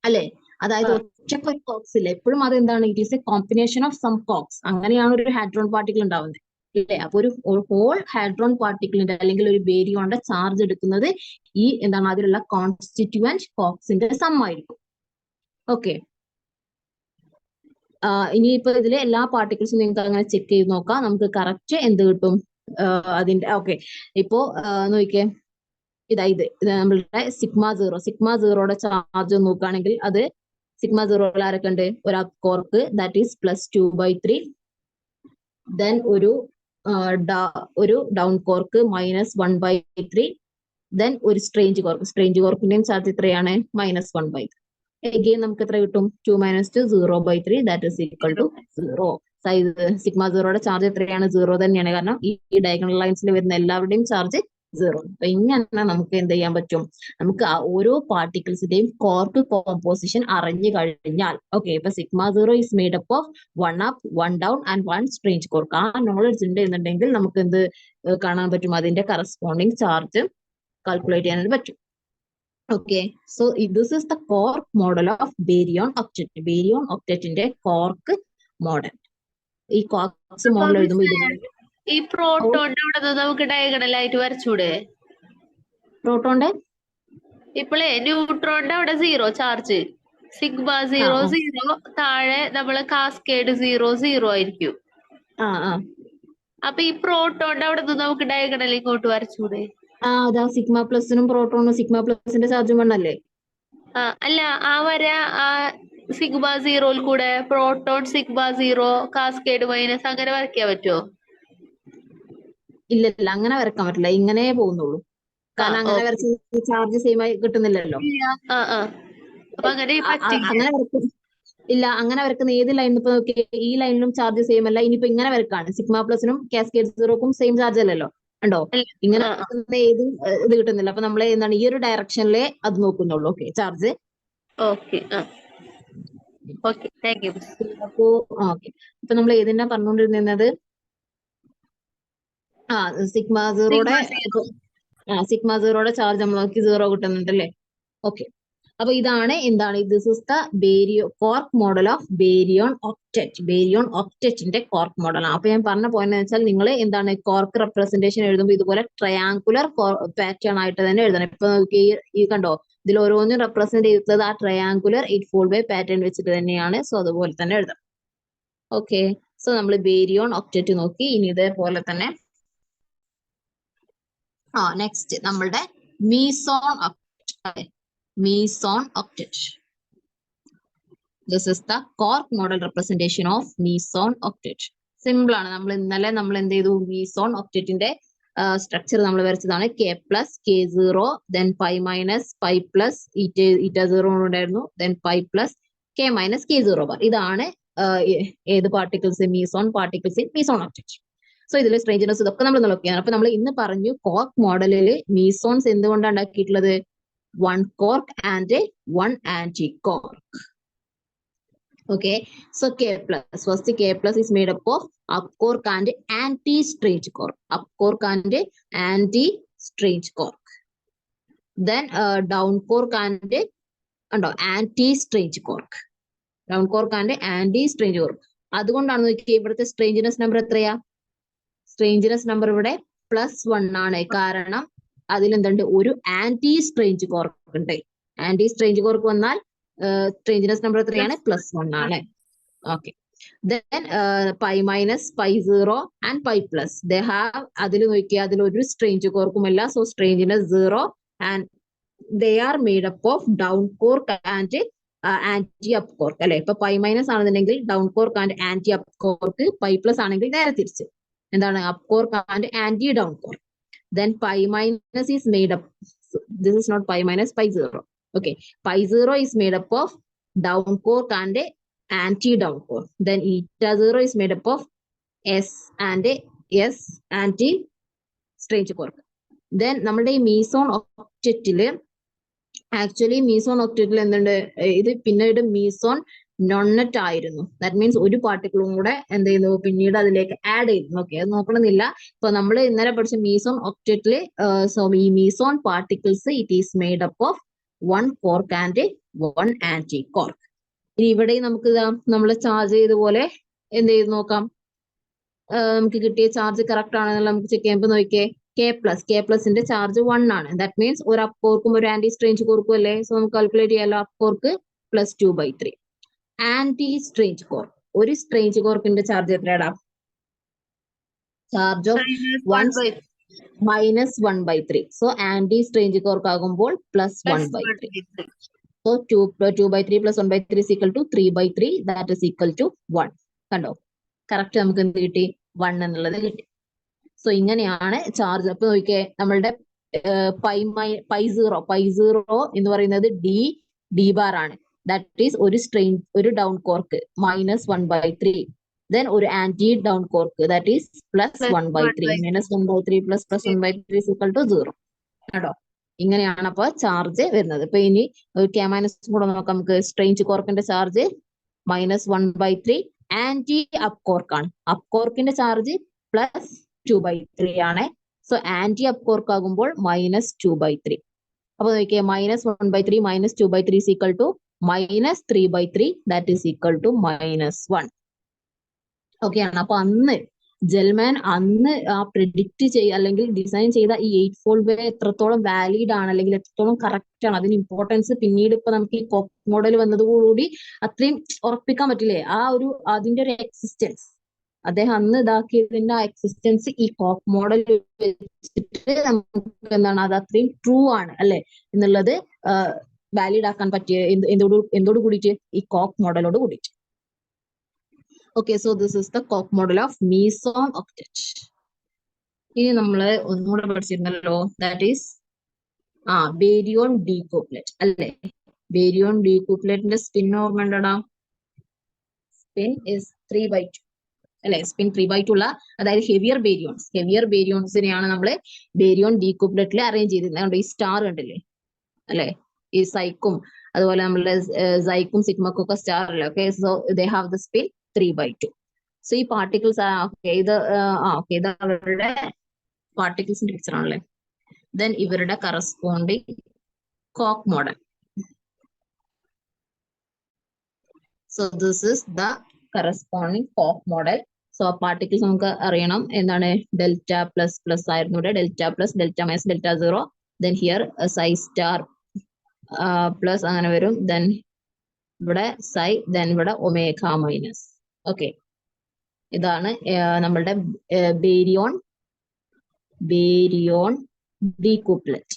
അല്ലെ. അതായത് ഒറ്റക്ക് ഒരു കോക്സ് ഇല്ല, എപ്പോഴും അത് എന്താണ്, it is a combination of some quarks. അങ്ങനെയാണ് ഒരു ഹാഡ്രോൺ പാർട്ടിക്കിൾ ഉണ്ടാവുന്നത് ഇല്ലേ. അപ്പൊ ഒരു ഹോൾ ഹാഡ്രോൺ പാർട്ടിക്കിളിന്റെ അല്ലെങ്കിൽ ഒരു ബേരിയോണിന്റെ ചാർജ് എടുക്കുന്നത് ഈ എന്താണ് അതിലുള്ള കോൺസ്റ്റിറ്റ്യൂവന്റ് കോക്സിന്റെ സം ആയിരിക്കും. ഓക്കെ, ഇനിയിപ്പോ ഇതിലെ എല്ലാ പാർട്ടിക്കിൾസും നിങ്ങൾക്ക് അങ്ങനെ ചെക്ക് ചെയ്ത് നോക്കാം. നമുക്ക് കറക്റ്റ് എന്ത് കിട്ടും അതിന്റെ. ഓക്കെ, ഇപ്പോ നോക്കിയേ, ഇത് നമ്മളുടെ സിഗ്മ 0യുടെ ചാർജ് നോക്കുകയാണെങ്കിൽ അത് സിഗ്മ 0 ആരൊക്കെ ഉണ്ട്? ഒരു up cork that is +2/3, then ഒരു ഡൗൺ കോർക്ക് -1/3, ദെൻ ഒരു സ്ട്രേഞ്ച് കോർക്കിന്റെയും ചാർജ് എത്രയാണ്? -1/3. Again നമുക്ക് എത്ര കിട്ടും? 2 - 2 0/3 that is equal to 0. Sigma 0യുടെ ചാർജ് എത്രയാണ്? 0 തന്നെയാണ്. കാരണം ഈ ഡയഗണൽ ലൈൻസിൽ വരുന്ന എല്ലാവരുടെയും ചാർജ് 0. അപ്പൊ ഇങ്ങനെ നമുക്ക് എന്ത് ചെയ്യാൻ പറ്റും? നമുക്ക് ഓരോ പാർട്ടിക്കിൾസിന്റെയും കോർക്ക് കോമ്പോസിഷൻ അറിഞ്ഞു കഴിഞ്ഞാൽ, ഓക്കെ, ഇപ്പൊ sigma 0 is made up of 1 up, 1 down and 1 strange cork. ആ നോളജ് ഉണ്ട് എന്നുണ്ടെങ്കിൽ നമുക്ക് എന്ത് കാണാൻ പറ്റും? അതിന്റെ കറസ്പോണ്ടിങ് ചാർജ് കാൽക്കുലേറ്റ് ചെയ്യാനായിട്ട് പറ്റും. Okay, so this is the cork model of baryon octet. Baryon octetന്റെ കോർക്ക് മോഡൽ. ഈ കോക്സ് മോഡൽ എഴുതുമ്പോൾ ഈ പ്രോട്ടോണിന്റെ അവിടെ നമുക്ക് ഡയഗണൽ ആയിട്ട് വരച്ചൂടെ? പ്രോട്ടോണിന്റെ ഇപ്പോഴേ ന്യൂട്രോണിന്റെ അവിടെ 0 ചാർജ്, സിഗ്മ 0 താഴെ നമ്മള് കാസ്കേഡ് 0 ആയിരിക്കും. അപ്പൊ ഈ പ്രോട്ടോണിന്റെ അവിടെ നമുക്ക് ഡയഗണൽ ഇങ്ങോട്ട് വരച്ചൂടെ? അതാ സിഗ്മ പ്ലസിനും പ്രോട്ടോണും സിഗ്മ പ്ലസിന്റെ ചാർജും വേണല്ലേ? അല്ല, ആ വര സിഗ്മ 0 കൂടെ പ്രോട്ടോൺ സിഗ്മ 0 കാസ്കേഡ് മൈനസ് അങ്ങനെ വരയ്ക്കാൻ പറ്റുമോ? ഇല്ല, അങ്ങനെ വരക്കാൻ പറ്റില്ല. ഇങ്ങനെ പോകുന്നുള്ളൂ. കാരണം അങ്ങനെ വരച്ച് ചാർജ് സെയിം ആയി കിട്ടുന്നില്ലല്ലോ. അങ്ങനെ വരക്കും ഇല്ല. അങ്ങനെ വരക്കുന്ന ഏത് ലൈനിൽ ഇപ്പൊ നോക്കി, ഈ ലൈനിലും ചാർജ് സെയിം അല്ല. ഇനിയിപ്പോ ഇങ്ങനെ വരക്കാണ്, സിഗ്മ പ്ലസിനും കാസ്കേഡ് 0ക്കും സെയിം ചാർജ് അല്ലല്ലോ. ഉണ്ടോ? ഇങ്ങനെ ഏതും ഇത് കിട്ടുന്നില്ല. അപ്പൊ നമ്മൾ എന്താണ് ഈ ഒരു ഡയറക്ഷനിലെ അത് നോക്കുന്നുള്ളൂ. Okay, charge. അപ്പോ ഓക്കെ, ഇപ്പൊ നമ്മൾ ഏതിനാ പറഞ്ഞുകൊണ്ടിരുന്നത്? സിഗ്മ 0യുടെ ചാർജ് നമ്മൾ നോക്കി 0 കിട്ടുന്നുണ്ടല്ലേ. ഓക്കെ, അപ്പൊ ഇതാണ് എന്താണ്, this is the quark model of baryon octet. Baryon ഒക്ടറ്റിന്റെ കോർക്ക് മോഡലാണ്. അപ്പൊ ഞാൻ പറഞ്ഞ പോയിന്റ് എന്ന് വെച്ചാൽ നിങ്ങൾ എന്താണ് കോർക്ക് റെപ്രസെന്റേഷൻ എഴുതുമ്പോൾ ഇതുപോലെ ട്രയാങ്കുലർ പാറ്റേൺ ആയിട്ട് തന്നെ എഴുതണം. ഇപ്പൊ നോക്കി, ഈ കണ്ടോ, ഇതിൽ ഓരോന്നും റെപ്രസെന്റ് ചെയ്തത് ആ ട്രയാങ്കുലർ 8-fold പാറ്റേൺ വെച്ചിട്ട് തന്നെയാണ്. സോ അതുപോലെ തന്നെ എഴുതാം. ഓക്കെ, സോ നമ്മൾ ബേരിയോൺ ഒക്ടറ്റ് നോക്കി. ഇനി ഇതേപോലെ തന്നെ നെക്സ്റ്റ് നമ്മളുടെ meson octet. Meson octet. This is the quark model representation of meson octet. Simple ആണ്. നമ്മൾ ഇന്നലെ എന്ത് ചെയ്തു? മീസോൺ ഒക്ടറ്റിന്റെ സ്ട്രക്ചർ നമ്മൾ വരച്ചതാണ്. K plus K zero, then pi minus pi plus eta zero ഉണ്ടായിരുന്നു, then pi plus K minus K zero bar. ഇതാണ് ഏത് particles? Meson particles in meson octet. So ഇതിൽ സ്ട്രേഞ്ചിനെസ് ഇതൊക്കെ നമ്മൾ നോക്കിയാണ്. അപ്പൊ നമ്മൾ ഇന്ന് പറഞ്ഞു കോർക്ക് മോഡലിൽ മീസോൺസ് എന്തുകൊണ്ടാണ് ഉണ്ടാക്കിയിട്ടുള്ളത്? One quark and one anti quark. Okay, so K plus, first K plus is made up of up cork and anti-strange cork. Up cork and anti-strange cork. Then down cork and anti-strange cork. Down cork and anti-strange cork. അതുകൊണ്ടാണ് നോക്കിയേ ഇവിടുത്തെ സ്ട്രേഞ്ച്നെസ് നമ്പർ എത്രയാ? സ്ട്രേഞ്ച്നെസ് നമ്പർ ഇവിടെ +1 ആണ്. കാരണം അതിൽ എന്തുണ്ട്? ഒരു ആന്റി സ്ട്രേഞ്ച് കോർക്ക് ഉണ്ട്. ആന്റി സ്ട്രേഞ്ച് കോർക്ക് വന്നാൽ സ്ട്രേഞ്ച്നെസ് നമ്പർ എത്രയാണ്? +1 ആണ്. Okay. Then pi minus pi zero and pi plus they have, അതിൽ നോക്കിയാൽ അതിൽ ഒരു സ്ട്രേഞ്ച് കോർക്കുമല്ല. So strangeness 0 and they are made up of down quark and anti up quark അല്ലെ. ഇപ്പൊ പൈ മൈനസ് ആണെന്നുണ്ടെങ്കിൽ down quark and anti up quark, pi plus ആണെങ്കിൽ നേരെ തിരിച്ച് എന്താണ്? Up quark and anti down cork. Then pi minus is made up. So this is not pi minus, pi zero. Okay, pi zero is made up of down cork and anti-down cork. Then eta zero is made up of S and S anti-strange cork. Then നമ്മുടെ ഈ മീസോൺ ഒക്ടറ്റില് ആക്ച്വലി മീസോൺ ഒക്ടറ്റിൽ എന്തുണ്ട്? ഇത് പിന്നീട് മീസോൺ നോൺനെറ്റ് ആയിരുന്നു. ദാറ്റ് മീൻസ് ഒരു പാർട്ടിക്കിളും കൂടെ എന്ത് ചെയ്യുന്നു? പിന്നീട് അതിലേക്ക് ആഡ് ചെയ്യുന്നു. ഓക്കെ, അത് നോക്കണമെന്നില്ല. ഇപ്പൊ നമ്മൾ ഇന്നലെ പഠിച്ച മീസോൺ ഒക്ടറ്റില് ഈ meson particles it is made up of one quark and one anti quark. ഇനി ഇവിടെ നമുക്ക് നമ്മൾ ചാർജ് ചെയ്തപോലെ എന്ത് ചെയ്ത് നോക്കാം. നമുക്ക് കിട്ടിയ ചാർജ് കറക്റ്റ് ആണെന്നുള്ള നമുക്ക് ചെക്ക് ചെയ്യുമ്പോൾ നോക്കിയേ, കെ പ്ലസിന്റെ ചാർജ് 1 ആണ്. ദാറ്റ് മീൻസ് ഒരു അപ്പ് കോർക്കും ഒരു ആന്റി സ്ട്രേഞ്ച് കോർക്കും അല്ലേ. സോ നമുക്ക് കാൽക്കുലേറ്റ് ചെയ്യാലോ. Up quark +2/3. Anti strange quark, ഒരു സ്ട്രേഞ്ച് കോർക്കിന്റെ ചാർജ് എത്രയാടാ? Charge of -1/3. So anti strange quark ആകുമ്പോൾ +1/3. So 2/3 + 1/3 is equal to 3/3. That is equal to 1. കണ്ടോ? കറക്റ്റ് നമുക്ക് എന്ത് കിട്ടി? 1 എന്നുള്ളത് കിട്ടി. സോ ഇങ്ങനെയാണ് ചാർജ്. അപ്പൊ നോക്കിയേ, നമ്മളുടെ പൈ സീറോ എന്ന് പറയുന്നത് ഡി ബാർ ആണ്. ദാറ്റ് ഈസ് ഒരു ഡൗൺ കോർക്ക് -1/3. ദെൻ ഒരു anti down quark that is +1/3. -1/3 + +1/3 is equal to 0. കേട്ടോ? ഇങ്ങനെയാണ് അപ്പൊ ചാർജ് വരുന്നത്. ഇപ്പൊ ഇനി K മൈനസ് കൂടെ നോക്കാം നമുക്ക്. സ്ട്രേഞ്ച് കോർക്കിന്റെ ചാർജ് -1/3. ആന്റി അപ്പ് കോർക്കാണ്. അപ്പ് കോർക്കിന്റെ ചാർജ് +2/3 ആണ്. സോ ആന്റി അപ്പ് കോർക്ക് ആകുമ്പോൾ -2/3. അപ്പൊ നോക്കിയേ, -1/3 - 2/3 is equal to -3/3. That is equal to -1. Okay ആണ്. അപ്പൊ ജെൽമാൻ അന്ന് പ്രെഡിക്റ്റ് അല്ലെങ്കിൽ ഡിസൈൻ ചെയ്ത ഈ 8 ഫോൾഡ് വേ എത്രത്തോളം വാലിഡ് ആണ് അല്ലെങ്കിൽ എത്രത്തോളം കറക്റ്റ് ആണ്, അതിന് ഇമ്പോർട്ടൻസ് പിന്നീട് ഇപ്പൊ നമുക്ക് ഈ കോക്ക് മോഡൽ വന്നതോടുകൂടി അത്രയും ഉറപ്പിക്കാൻ പറ്റില്ലേ? അതിന്റെ ഒരു എക്സിസ്റ്റൻസ്, അദ്ദേഹം അന്ന് ഇതാക്കിയതിന്റെ ആ എക്സിസ്റ്റൻസ് ഈ കോക്ക് മോഡൽ വെച്ചിട്ട് നമുക്ക് എന്താണ് അത് അത്രയും ട്രൂ ആണ് അല്ലെ എന്നുള്ളത് വാലിഡ് ആക്കാൻ പറ്റിയ എന്തോട് കൂടിയിട്ട്? ഈ കോക്ക് മോഡലോട് കൂടിയിട്ട്. Okay, so this is the Koch model of meson octet. ഇനി നമ്മള് ഒന്നുകൂടെ പഠിച്ചിരുന്നല്ലോ, ദാറ്റ് ഈസ് ബേരിയോൺ ഡീകൂപ്ലെറ്റ് അല്ലേ. ബേരിയോൺ ഡീകൂപ്ലെറ്റിന്റെ സ്പിൻ ഓർമ്മ ഉണ്ടടാ? സ്പിൻ ഇസ് 3/2 അല്ലെ. സ്പിൻ 3/2 ഉള്ള, അതായത് ഹെവിയർ ബേരിയോൺസിനെയാണ് നമ്മൾ ബേരിയോൺ ഡീകൂപ്ലെറ്റിൽ അറേഞ്ച് ചെയ്തിരുന്നത്. ഈ സ്റ്റാർ കണ്ടില്ലേ അല്ലെ, ഈ സൈക്കും അതുപോലെ നമ്മളുടെ സൈക്കും സിഗ്മക്കും ഒക്കെ സ്റ്റാർ അല്ലേ. Okay, so they have the spin 3/2. So ഈ പാർട്ടിക്കിൾസ് ഇത് അവരുടെ പാർട്ടിക്കിൾസിന്റെ പിക്ചർ ആണല്ലേ. ദെൻ ഇവരുടെ കറസ്പോണ്ടിങ് കോക്ക് model. So this is the corresponding കോക്ക് മോഡൽ. സോ പാർട്ടിക്കിൾസ് നമുക്ക് അറിയണം എന്താണ്? ഡെൽറ്റ പ്ലസ് ആയിരുന്നു ഇവിടെ. Delta plus, delta minus, delta zero. Then here xi star plus അങ്ങനെ വരും. ദെൻ ഇവിടെ സൈ, ദെൻ ഇവിടെ ഒമേഗ മൈനസ്. ഓക്കെ, ഇതാണ് നമ്മളുടെ ബേരിയോൺ ഡീകൂപ്ലറ്റ്.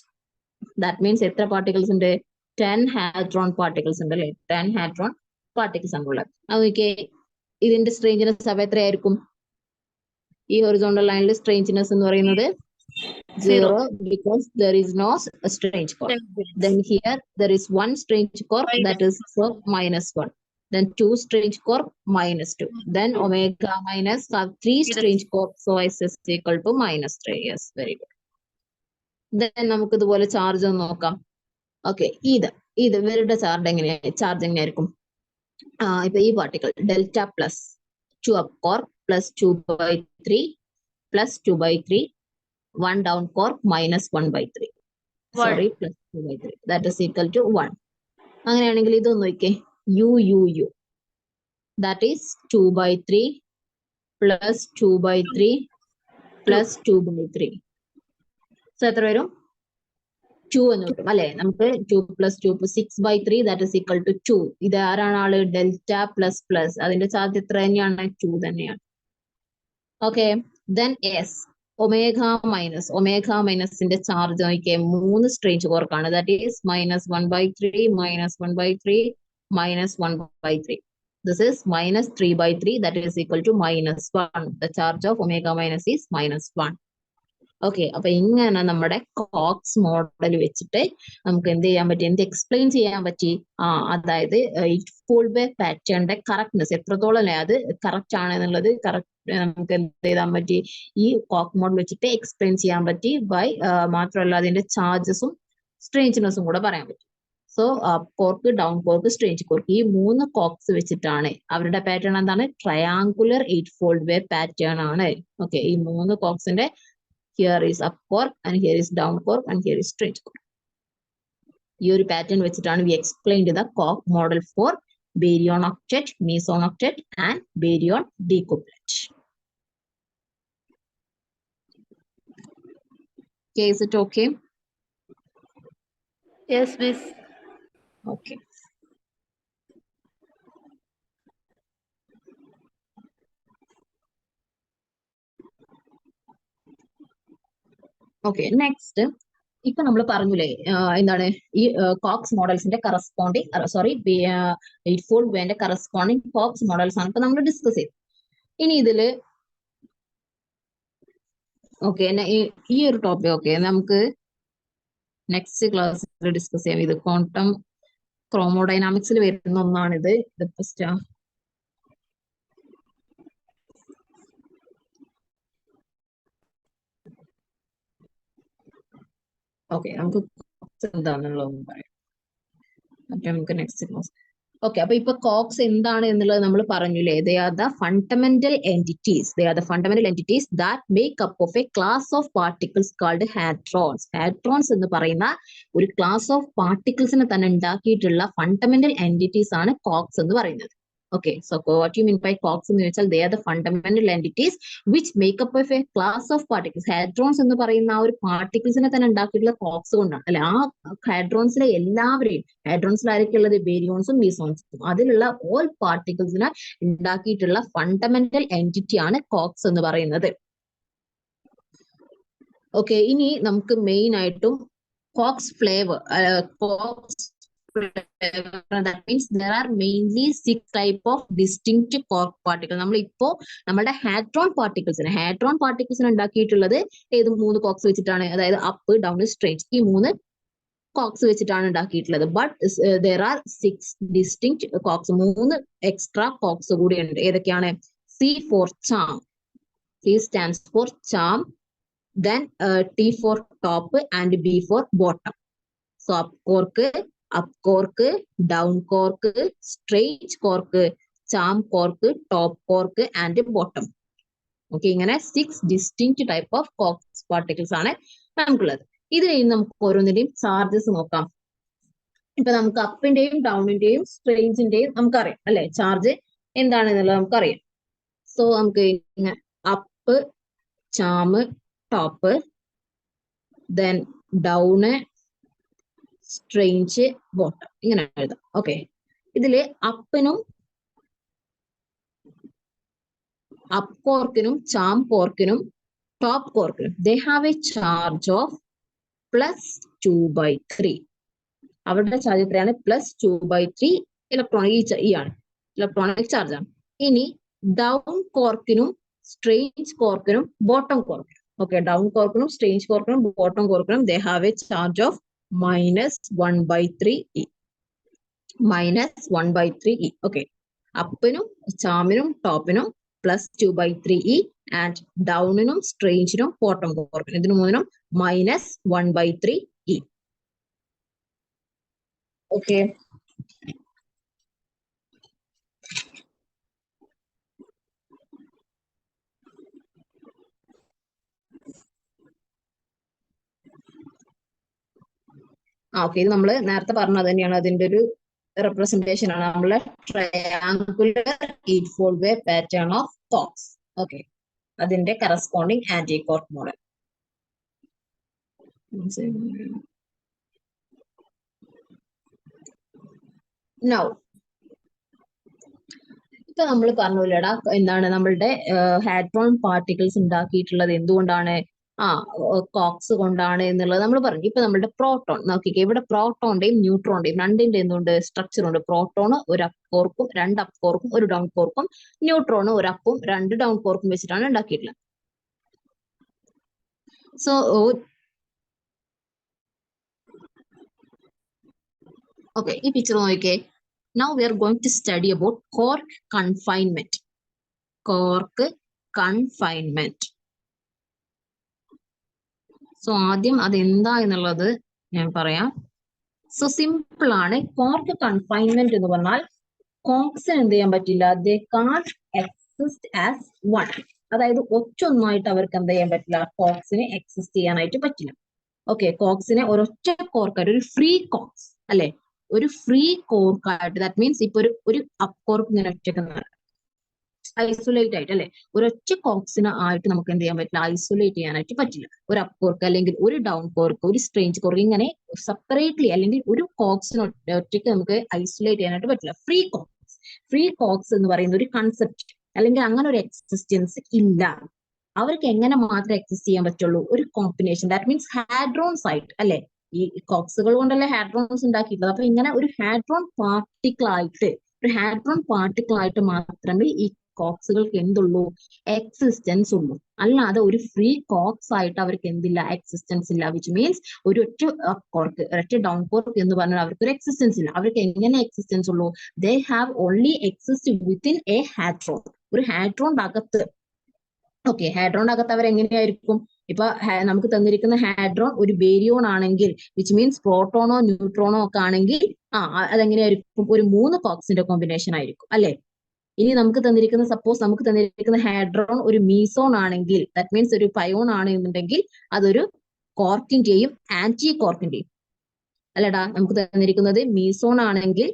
ദാറ്റ് മീൻസ് എത്ര പാർട്ടിക്കിൾസ് ഉണ്ട്? 10 ഹാഡ്രോൺ പാർട്ടിക്കിൾസ് ഉണ്ട് അല്ലെ? 10 ഹാഡ്രോൺ പാർട്ടിക്കിൾസ് ആണുള്ളത്. അതൊക്കെ ഇതിന്റെ സ്ട്രേഞ്ച്നെസ് അവ എത്രയായിരിക്കും? ഈ ഹൊറിസോണ്ടൽ ലൈനിൽ സ്ട്രേഞ്ച്നെസ് എന്ന് പറയുന്നത് 0 because there is no strange quark. Then here there is one strange quark that is -1. Then 2 strange quark -2. Then omega minus 3 strange quark, so S is equal to -3. Yes, very good. Then നമുക്ക് ഇതുപോലെ ചാർജ് ഒന്ന് നോക്കാം. ഓക്കെ, ഇത് ഇവരുടെ ചാർജ് എങ്ങനെയായിരിക്കും? ഇപ്പൊ ഈ particle delta plus 2 up quark plus 2/3 plus 2/3 1 down quark minus 1/3. Sorry, plus 2/3. That is equal to 1. അങ്ങനെയാണെങ്കിൽ ഇതൊന്ന് നോക്കിയേ, u. That is 2/3 plus 2/3 plus 2/3. So എത്ര വരും? 2 എന്ന് കിട്ടും അല്ലെ? നമുക്ക് 2 plus 2 6/3 that is equal to 2. ഇത് ആരാണ് ആള്? Delta plus plus. അതിന്റെ ചാർജ് എത്ര തന്നെയാണ്? 2 തന്നെയാണ്. ഓക്കെ, then S ഒമേഗ മൈനസിന്റെ ചാർജ് നോക്കിയേ, 3 സ്ട്രേഞ്ച് കോർക്കാണ്. That is -1/3 -1/3 -1/3. This is -3/3 that is equal to -1. The charge of omega minus is -1. Okay, അപ്പൊ ഇങ്ങനെ നമ്മുടെ കോക്സ് മോഡൽ വെച്ചിട്ട് നമുക്ക് എന്ത് ചെയ്യാൻ പറ്റി? എക്സ്പ്ലെയിൻ ചെയ്യാൻ പറ്റി? അതായത് ഫുൾ വേ പാറ്റേണിന്റെ കറക്റ്റ്നെസ് എത്രത്തോളം അല്ലെ അത് കറക്റ്റ് ആണ് എന്നുള്ളത് നമുക്ക് എന്ത് ചെയ്താൻ പറ്റി? ഈ കോക്ക് മോഡൽ വെച്ചിട്ട് എക്സ്പ്ലെയിൻ ചെയ്യാൻ പറ്റി. മാത്രമല്ല അതിന്റെ ചാർജസും സ്ട്രേഞ്ച്നെസ്സും കൂടെ പറയാൻ പറ്റി. So cork, down quark, strange quark, ഈ 3 കോക്സ് വെച്ചിട്ടാണ് അവരുടെ പാറ്റേൺ എന്താണ്? ട്രയാങ്കുലർ 8-fold വേ പാറ്റേൺ ആണ്. ഓക്കെ, ഈ 3 കോക്സിന്റെ here is up quark and here is down quark and here is strange quark. ഈ ഒരു പാറ്റേൺ വെച്ചിട്ടാണ് we explained the Cock model for baryon octet, meson octet and baryon decuplet. Okay, is it okay? Yes, miss. Okay. Okay, next ഇപ്പൊ നമ്മൾ പറഞ്ഞില്ലേ എന്താണ് ഈ കോക്സ് മോഡൽസിന്റെ കറസ്പോണ്ടിങ് 8-fold വേന്റെ കറസ്പോണ്ടിങ് കോക്സ് മോഡൽസ് ആണ് ഇപ്പൊ നമ്മൾ ഡിസ്കസ് ചെയ്തത്. ഇനി ഇതില് ഓക്കെ ഈ ഒരു ടോപ്പിക് ഓക്കെ നമുക്ക് നെക്സ്റ്റ് ക്ലാസ്സിൽ ഡിസ്കസ് ചെയ്യാം. ഇത് ക്വാണ്ടം ക്രോമോഡൈനാമിക്സിൽ വരുന്ന ഒന്നാണിത്. ഓക്കെ, നമുക്ക് എന്താണെന്നുള്ളതൊന്നും പറയാം. മറ്റേ നമുക്ക് നെക്സ്റ്റ് ക്ലാസ്. ഓക്കെ, അപ്പൊ ഇപ്പൊ കോക്സ് എന്താണ് എന്നുള്ളത് നമ്മൾ പറഞ്ഞില്ലേ? They are the fundamental entities that make up of a class of particles called hadrons. Hadrons എന്ന് പറയുന്ന ഒരു ക്ലാസ് ഓഫ് പാർട്ടിക്കിൾസിനെ തന്നെ ഉണ്ടാക്കിയിട്ടുള്ള ഫണ്ടമെന്റൽ എൻറ്റിറ്റീസ് ആണ് കോക്സ് എന്ന് പറയുന്നത്. Okay, so what you mean by quarks എന്ന് വെച്ചാൽ they are the fundamental entities which make up of a class of particles. Hadrons എന്ന് പറയുന്ന ആ ഒരു പാർട്ടിക്കിൾസിനെ തന്നെ ഉണ്ടാക്കിയിട്ടുള്ള കോക്സ് കൊണ്ടാണ് അല്ലെ? ആ ഹാഡ്രോൺസിലെ എല്ലാവരെയും, ഹാഡ്രോൺസിൽ ആരൊക്കെയുള്ളത്? ബേരിയോൺസും മീസോൺസും, അതിലുള്ള ഓൾ പാർട്ടിക്കിൾസിനെ ഉണ്ടാക്കിയിട്ടുള്ള ഫണ്ടമെന്റൽ എൻറ്റിറ്റി ആണ് കോക്സ് എന്ന് പറയുന്നത്. ഓക്കെ, ഇനി നമുക്ക് മെയിൻ ആയിട്ടും quarks flavour, that means there are mainly 6 type of distinct cork particles. നമ്മളിപ്പോ നമ്മുടെ ഹാഡ്രോൺ പാർട്ടിക്കിൾസിനെ ഉണ്ടാക്കിയിട്ടുള്ളത് ഏത് 3 കോക്സ് വെച്ചിട്ടാണ്? അതായത് അപ്പ്, ഡൗൺ, സ്ട്രേഞ്ച്, ഈ 3 കോക്സ് വെച്ചിട്ടാണ് ഉണ്ടാക്കിയിട്ടുള്ളത്. But there are 6 distinct quarks, 3 extra quarks കൂടി ഉണ്ട്. ഏതൊക്കെയാണ്? C for charm, C stands for charm, then T for top and B for bottom. So up cork, down cork, strange cork, charm cork, top cork and bottom. Okay, ഇങ്ങനെ 6 distinct type of quarks particles ആണ് നമുക്കുള്ളത്. ഇതിൽ നമുക്ക് ഓരോന്നിന്റെയും ചാർജസ് നോക്കാം. ഇപ്പൊ നമുക്ക് അപ്പിന്റെയും ഡൗണിന്റെയും സ്ട്രേഞ്ചിന്റെയും നമുക്കറിയാം അല്ലെ? ചാർജ് എന്താണെന്നുള്ളത് നമുക്കറിയാം. സോ നമുക്ക് up, charm, top, then down, strange, bottom, ഇങ്ങനെ എഴുതാം. ഓക്കെ, ഇതില് അപ്പിനും അപ്പ് കോർക്കിനും ചാം കോർക്കിനും ടോപ്പ് കോർക്കിനും they have a charge of +2/3. അവരുടെ ചാർജ് എത്രയാണ്? +2/3 ഇലക്ട്രോണിക് ഈ ആണ്, ഇലക്ട്രോണിക് ചാർജ് ആണ്. ഇനി ഡൗൺ കോർക്കിനും സ്ട്രേഞ്ച് കോർക്കിനും ബോട്ടം കോർക്കിനും, ഓക്കെ, ഡൗൺ കോർക്കിനും സ്ട്രേഞ്ച് കോർക്കിനും ബോട്ടം കോർക്കിനും they have a charge of -1/3e. -1/3e. Okay, അപ്പിനും ചാമിനും ടോപ്പിനും +2/3e ആൻഡ് ഡൗണിനും സ്ട്രേഞ്ചിനും ബോട്ടം കോർക്കിനും ഇതിന് മൂന്നിനും -1/3e. ഓക്കെ, ഓക്കെ, ഇത് നമ്മൾ നേരത്തെ പറഞ്ഞത് തന്നെയാണ്, അതിന്റെ ഒരു റെപ്രസെന്റേഷൻ ആണ് നമ്മളെ triangular 8-fold wave pattern of quarks. Okay, അതിന്റെ corresponding anti quark model. Now ഇപ്പൊ നമ്മൾ പറഞ്ഞില്ലടാ, എന്താണ് നമ്മളുടെ ഹാഡ്രോൺ പാർട്ടിക്കിൾസ് ഉണ്ടാക്കിയിട്ടുള്ളത് എന്തുകൊണ്ടാണ്? കോക്സ് കൊണ്ടാണ് എന്നുള്ളത് നമ്മൾ പറഞ്ഞു. ഇപ്പൊ നമ്മുടെ പ്രോട്ടോൺ നോക്കിക്കേ, ഇവിടെ പ്രോട്ടോണിന്റെയും ന്യൂട്രോണിന്റെയും രണ്ടിന്റെ എന്തുണ്ട്? സ്ട്രക്ചർ ഉണ്ട്. പ്രോട്ടോൺ ഒരു അപ്പ് കോർക്കും 2 അപ്പ് കോർക്കും 1 ഡൗൺ കോർക്കും, ന്യൂട്രോൺ ഒരു അപ്പും 2 ഡൗൺ കോർക്കും വെച്ചിട്ടാണ് ഉണ്ടാക്കിയിട്ടുള്ളത്. സോ ഓക്കെ, ഈ പിക്ചർ നോക്കിക്കേ. Now we are going to study about cork confinement. Cork confinement. So ആദ്യം അതെന്താ എന്നുള്ളത് ഞാൻ പറയാം. സോ സിമ്പിൾ ആണ്. കോർക്ക് കൺഫൈൻമെന്റ് എന്ന് പറഞ്ഞാൽ കോക്സിന് എന്ത് ചെയ്യാൻ പറ്റില്ല? ദേ കാൻറ്റ് എക്സിസ്റ്റ് ആസ് വൺ. അതായത് ഒറ്റൊന്നായിട്ട് അവർക്ക് എന്ത് ചെയ്യാൻ പറ്റില്ല? കോക്സിന് എക്സിസ്റ്റ് ചെയ്യാനായിട്ട് പറ്റില്ല. ഓക്കെ, കോക്സിനെ ഒരൊറ്റ കോർക്കായിട്ട്, ഒരു ഫ്രീ കോക്സ് അല്ലെ, ഒരു ഫ്രീ കോർക്കായിട്ട്, ദാറ്റ് മീൻസ് ഇപ്പൊ ഒരു അപ്പ് കോർക്ക് ഇങ്ങനെ ഒറ്റക്ക് ഐസൊലേറ്റ് ആയിട്ട് അല്ലെ, ഒരൊറ്റ കോക്സിന് ആയിട്ട് നമുക്ക് എന്ത് ചെയ്യാൻ പറ്റില്ല? ഐസൊലേറ്റ് ചെയ്യാനായിട്ട് പറ്റില്ല. ഒരു അപ്പ് കോർക്ക് അല്ലെങ്കിൽ ഒരു ഡൗൺ കോർക്ക്, ഒരു സ്ട്രേഞ്ച് കോർക്ക്, ഇങ്ങനെ സെപ്പറേറ്റ്ലി അല്ലെങ്കിൽ ഒരു കോക്സിന് ഒറ്റയ്ക്ക് നമുക്ക് ഐസൊലേറ്റ് ചെയ്യാനായിട്ട് പറ്റില്ല. ഫ്രീ കോക്സ് എന്ന് പറയുന്ന ഒരു കൺസെപ്റ്റ് അല്ലെങ്കിൽ അങ്ങനെ ഒരു എക്സിസ്റ്റൻസ് ഇല്ല. അവർക്ക് എങ്ങനെ മാത്രമേ എക്സിസ്റ്റ് ചെയ്യാൻ പറ്റുള്ളൂ? ഒരു കോമ്പിനേഷൻ, ദാറ്റ് മീൻസ് ഹാഡ്രോൺസ് ആയിട്ട് അല്ലെ. ഈ കോക്സുകൾ കൊണ്ടല്ലേ ഹാഡ്രോൺസ് ഉണ്ടാക്കിയിട്ടുള്ളത്. അപ്പൊ ഇങ്ങനെ ഒരു ഹാഡ്രോൺ പാർട്ടിക്കിൾ ആയിട്ട് മാത്രമേ ഈ കോക്സുകൾക്ക് എന്തുള്ളൂ? എക്സിസ്റ്റൻസ് ഉള്ളൂ. അല്ലാതെ ഒരു ഫ്രീ കോക്സ് ആയിട്ട് അവർക്ക് എന്തില്ല? എക്സിസ്റ്റൻസ് ഇല്ല. വിച്ച് മീൻസ് ഒരു ഒറ്റ ഡൗൺ കോർക്ക് എന്ന് പറഞ്ഞാൽ അവർക്ക് ഒരു എക്സിസ്റ്റൻസ് ഇല്ല. അവർക്ക് എങ്ങനെ എക്സിസ്റ്റൻസ് ഉള്ളൂ? They have only exist within a hadron. ഒരു ഹാഡ്രോണിന്റെ അകത്ത്. ഓക്കെ, ഹാഡ്രോണിന്റെ അകത്ത് അവർ എങ്ങനെയായിരിക്കും? ഇപ്പൊ നമുക്ക് തന്നിരിക്കുന്ന ഹാഡ്രോൺ ഒരു ബേരിയോൺ ആണെങ്കിൽ, വിച്ച് മീൻസ് പ്രോട്ടോണോ ന്യൂട്രോണോ ഒക്കെ ആണെങ്കിൽ അതെങ്ങനെയായിരിക്കും? ഒരു 3 കോക്സിന്റെ കോമ്പിനേഷൻ ആയിരിക്കും അല്ലെ. ഇനി നമുക്ക് തന്നിരിക്കുന്ന ഹാഡ്രോൺ ഒരു മീസോൺ ആണെങ്കിൽ, ദാറ്റ് മീൻസ് ഒരു പയോൺ ആണ് എന്നുണ്ടെങ്കിൽ അതൊരു കോർക്കിന്റെയും ആന്റി കോർക്കിന്റെയും അല്ലടാ. നമുക്ക് തന്നിരിക്കുന്നത് മീസോൺ ആണെങ്കിൽ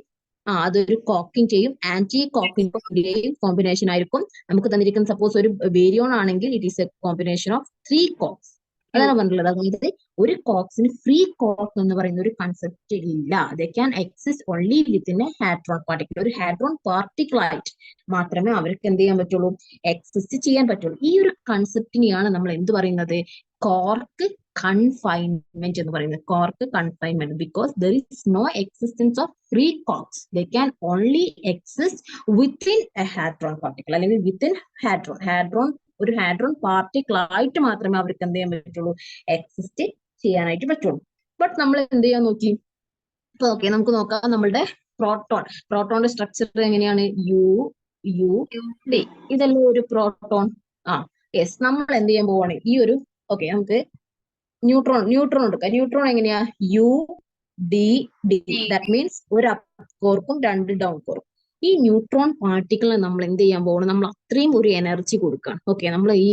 അതൊരു കോക്കിന്റെയും ആന്റി കോക്കിന്റെയും കോമ്പിനേഷൻ ആയിരിക്കും. നമുക്ക് തന്നിരിക്കുന്ന സപ്പോസ് ഒരു ബേരിയോൺ ആണെങ്കിൽ it is a combination of 3 quarks. അതാണ് പറഞ്ഞിട്ടുള്ളത്. അതായത് ഒരു കോക്സിന് ഫ്രീ കോക്ക് എന്ന് പറയുന്ന ഒരു കൺസെപ്റ്റ് ഇല്ല. They can exist only within a hadron particle. ഒരു ഹാഡ്രോൺ പാർട്ടിക്കിൾ ആയിട്ട് മാത്രമേ അവർക്ക് എന്ത് ചെയ്യാൻ പറ്റുള്ളൂ? എക്സിസ്റ്റ് ചെയ്യാൻ പറ്റുള്ളൂ. ഈ ഒരു കൺസെപ്റ്റിനെയാണ് നമ്മൾ എന്ത് പറയുന്നത്? കോർക്ക് confinement എന്ന് പറയുന്നത്. Quark confinement, because there is no existence of free quarks. They can only exist within a hadron particle അല്ലെങ്കിൽ വിത്തിൻ ഒരു ഹാഡ്രോൺ പാർട്ടിക്കിൾ ആയിട്ട് മാത്രമേ അവർക്ക് എന്ത് ചെയ്യാൻ പറ്റുള്ളൂ? എക്സിസ്റ്റ് ചെയ്യാനായിട്ട് പറ്റുള്ളൂ. ബട്ട് നമ്മൾ എന്ത് ചെയ്യാൻ നോക്കി? ഇപ്പൊ ഓക്കെ, നമുക്ക് നോക്കാം നമ്മളുടെ പ്രോട്ടോണിന്റെ സ്ട്രക്ചർ എങ്ങനെയാണ്? U d. ഇതല്ലേ ഒരു പ്രോട്ടോൺ. യെസ്, നമ്മൾ എന്ത് ചെയ്യാൻ പോവാണ്? ഈ ഒരു ഓക്കെ, നമുക്ക് ന്യൂട്രോൺ എടുക്കാം. ന്യൂട്രോൺ എങ്ങനെയാ? U d d. That means ഒരു അപ്പ് കോർക്കും 2 ഡൗൺ കോർക്കും. ഈ ന്യൂട്രോൺ പാർട്ടിക്കിളിനെ നമ്മൾ എന്ത് ചെയ്യാൻ പോകണം? നമ്മൾ അത്രയും ഒരു എനർജി കൊടുക്കണം. ഓക്കെ, നമ്മൾ ഈ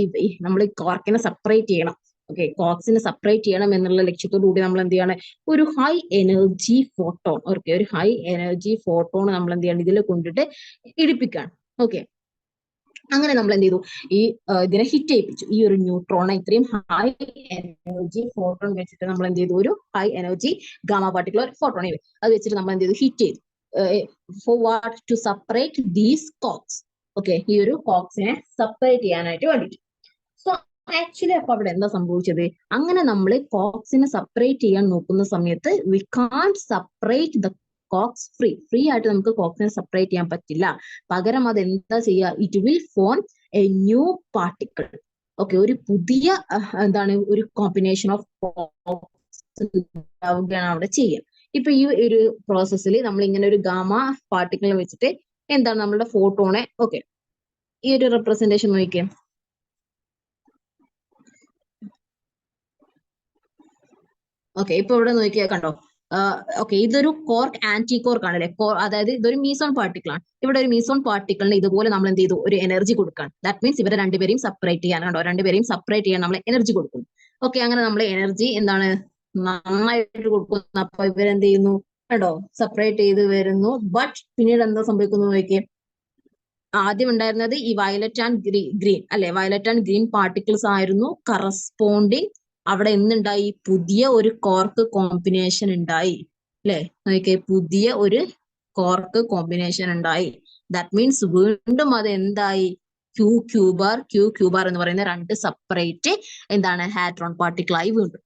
കോർക്കിനെ സെപ്പറേറ്റ് ചെയ്യണം. ഓക്കെ, കോക്സിനെ സെപ്പറേറ്റ് ചെയ്യണം എന്നുള്ള ലക്ഷ്യത്തോടു കൂടി നമ്മൾ എന്ത് ചെയ്യണം? ഒരു ഹൈ എനർജി ഫോട്ടോൺ. ഓക്കെ, ഒരു ഹൈ എനർജി ഫോട്ടോൺ നമ്മൾ എന്ത് ചെയ്യണം? ഇതിൽ കൊണ്ടിട്ട് ഇടിപ്പിക്കുകയാണ്. ഓക്കെ, അങ്ങനെ നമ്മൾ എന്ത് ചെയ്തു? ഇതിനെ ഹിറ്റ് ചെയ്യിപ്പിച്ചു. ഈ ഒരു ന്യൂട്രോണെ ഇത്രയും ഹൈ എനർജി ഫോട്ടോൺ വെച്ചിട്ട് നമ്മൾ എന്ത് ചെയ്തു? ഒരു ഹൈ എനർജി ഗാമ പാർട്ടിക്കുലർ ഫോട്ടോണെ അത് വെച്ചിട്ട് നമ്മൾ എന്ത് ചെയ്തു? ഹിറ്റ് ചെയ്തു. For what? To separate these quarks. Okay, ഈ ഒരു കോക്സിനെ സെപ്പറേറ്റ് ചെയ്യാനായിട്ട് വേണ്ടിയിട്ട്. സോ ആക്ച്വലി അപ്പൊ അവിടെ എന്താ സംഭവിച്ചത്? അങ്ങനെ നമ്മൾ കോക്സിനെ സെപ്പറേറ്റ് ചെയ്യാൻ നോക്കുന്ന സമയത്ത് we can't separate the quarks free ആയിട്ട് നമുക്ക് കോക്സിനെ സെപ്പറേറ്റ് ചെയ്യാൻ പറ്റില്ല. പകരം അത് എന്താ ചെയ്യുക? It will form A new particle. Okay, ഒരു പുതിയ എന്താണ് ഒരു കോമ്പിനേഷൻ ഓഫ് കോക്സ് ഉണ്ടാവുകയാണ് അവിടെ ചെയ്യുക. ഇപ്പൊ ഈ ഒരു പ്രോസസ്സിൽ നമ്മൾ ഇങ്ങനെ ഒരു ഗാമ പാർട്ടിക്കിൾ വെച്ചിട്ട് എന്താണ് നമ്മളുടെ ഫോട്ടോണെ, ഓക്കെ, ഈ ഒരു റെപ്രസെന്റേഷൻ നോക്കിയേ. ഓക്കെ, ഇപ്പൊ ഇവിടെ നോക്കിയാൽ കണ്ടോ? ഓക്കെ, ഇതൊരു കോർക്ക് ആന്റി കോർക്ക് ആണല്ലേ, അതായത് ഇതൊരു മീസോൺ പാർട്ടിക്കിൾ ആണ്. ഇവിടെ ഒരു മീസോൺ പാർട്ടിക്കിളിന് ഇതുപോലെ നമ്മൾ എന്ത് ചെയ്തു? ഒരു എനർജി കൊടുക്കണം. ദാറ്റ് മീൻസ് ഇവരെ രണ്ടുപേരെയും സെപ്പറേറ്റ് ചെയ്യാൻ, കണ്ടോ, രണ്ടുപേരെയും സെപ്പറേറ്റ് ചെയ്യാൻ നമ്മൾ എനർജി കൊടുക്കും. ഓക്കെ, അങ്ങനെ നമ്മൾ എനർജി എന്താണ് നന്നായിട്ട് കൊടുക്കുന്നു. അപ്പൊ ഇവരെന്ത് ചെയ്യുന്നു? കണ്ടോ, സെപ്പറേറ്റ് ചെയ്ത് വരുന്നു. ബട്ട് പിന്നീട് എന്താ സംഭവിക്കുന്നു നോക്കിയേ. ആദ്യം ഉണ്ടായിരുന്നത് ഈ വയലറ്റ് ആൻഡ് ഗ്രീൻ അല്ലെ, വയലറ്റ് ആൻഡ് ഗ്രീൻ പാർട്ടിക്കിൾസ് ആയിരുന്നു കറസ്പോണ്ടിങ്. അവിടെ എന്തുണ്ടായി? പുതിയ ഒരു കോർക്ക് കോമ്പിനേഷൻ ഉണ്ടായി അല്ലെ. നോക്കിയേ, പുതിയ ഒരു കോർക്ക് കോമ്പിനേഷൻ ഉണ്ടായി. ദാറ്റ് മീൻസ് വീണ്ടും അത് എന്തായി? ക്യൂ ക്യൂബാർ എന്ന് പറയുന്ന രണ്ട് സെപ്പറേറ്റ് എന്താണ് ഹാഡ്രോൺ പാർട്ടിക്കിൾ ആയി വീണ്ടും.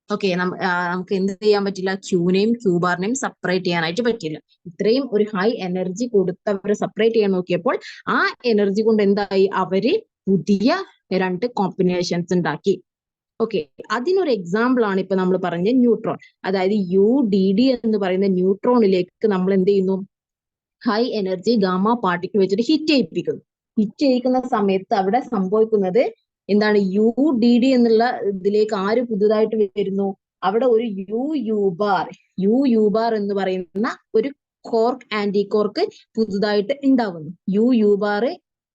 ഓക്കെ, നമുക്ക് എന്ത് ചെയ്യാൻ പറ്റില്ല? ക്യൂനെയും ക്യൂബാറിനെയും സെപ്പറേറ്റ് ചെയ്യാനായിട്ട് പറ്റില്ല. ഇത്രയും ഒരു ഹൈ എനർജി കൊടുത്തവരെ സെപ്പറേറ്റ് ചെയ്യാൻ നോക്കിയപ്പോൾ ആ എനർജി കൊണ്ട് എന്തായി? അവര് പുതിയ രണ്ട് കോമ്പിനേഷൻസ് ഉണ്ടാക്കി. ഓക്കെ, അതിനൊരു എക്സാമ്പിൾ ആണ് ഇപ്പൊ നമ്മൾ പറഞ്ഞ ന്യൂട്രോൺ. അതായത് UDD എന്ന് പറയുന്ന ന്യൂട്രോണിലേക്ക് നമ്മൾ എന്ത് ചെയ്യുന്നു? ഹൈ എനർജി ഗാമ പാർട്ടിക്കിൾ വെച്ചിട്ട് ഹിറ്റ് ചെയ്യിപ്പിക്കുന്നു. ഹിറ്റ് ചെയ്യിക്കുന്ന സമയത്ത് അവിടെ സംഭവിക്കുന്നത് എന്താണ്? UDD എന്നുള്ള ഇതിലേക്ക് ആര് പുതുതായിട്ട് വരുന്നു? അവിടെ ഒരു യു ബാർ എന്ന് പറയുന്ന ഒരു കോർക്ക് ആന്റി കോർക്ക് പുതുതായിട്ട് ഉണ്ടാവുന്നു. യു ബാർ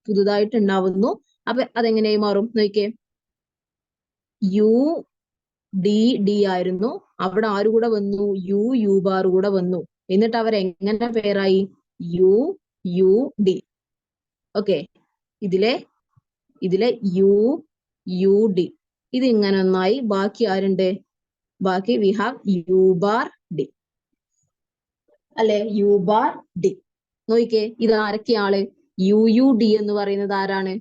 പുതുതായിട്ട് ഉണ്ടാവുന്നു. അപ്പൊ അതെങ്ങനെയായി മാറും നോക്കിയേ. UDD ആയിരുന്നു, അവിടെ ആര് കൂടെ വന്നു? യു ബാർ കൂടെ വന്നു. എന്നിട്ട് അവരെങ്ങനെ പേരായി? UD. ഓക്കെ, ഇതിലെ UD ഇത് ഇങ്ങനെ ഒന്നായി. ബാക്കി ആരുണ്ട്? ബാക്കി വി ഹാവ് U⁻D അല്ലെ, U⁻D. നോക്കിക്കേ, ഇത് ആരൊക്കെയാണ്? UUD എന്ന് പറയുന്നത് ആരാണ്?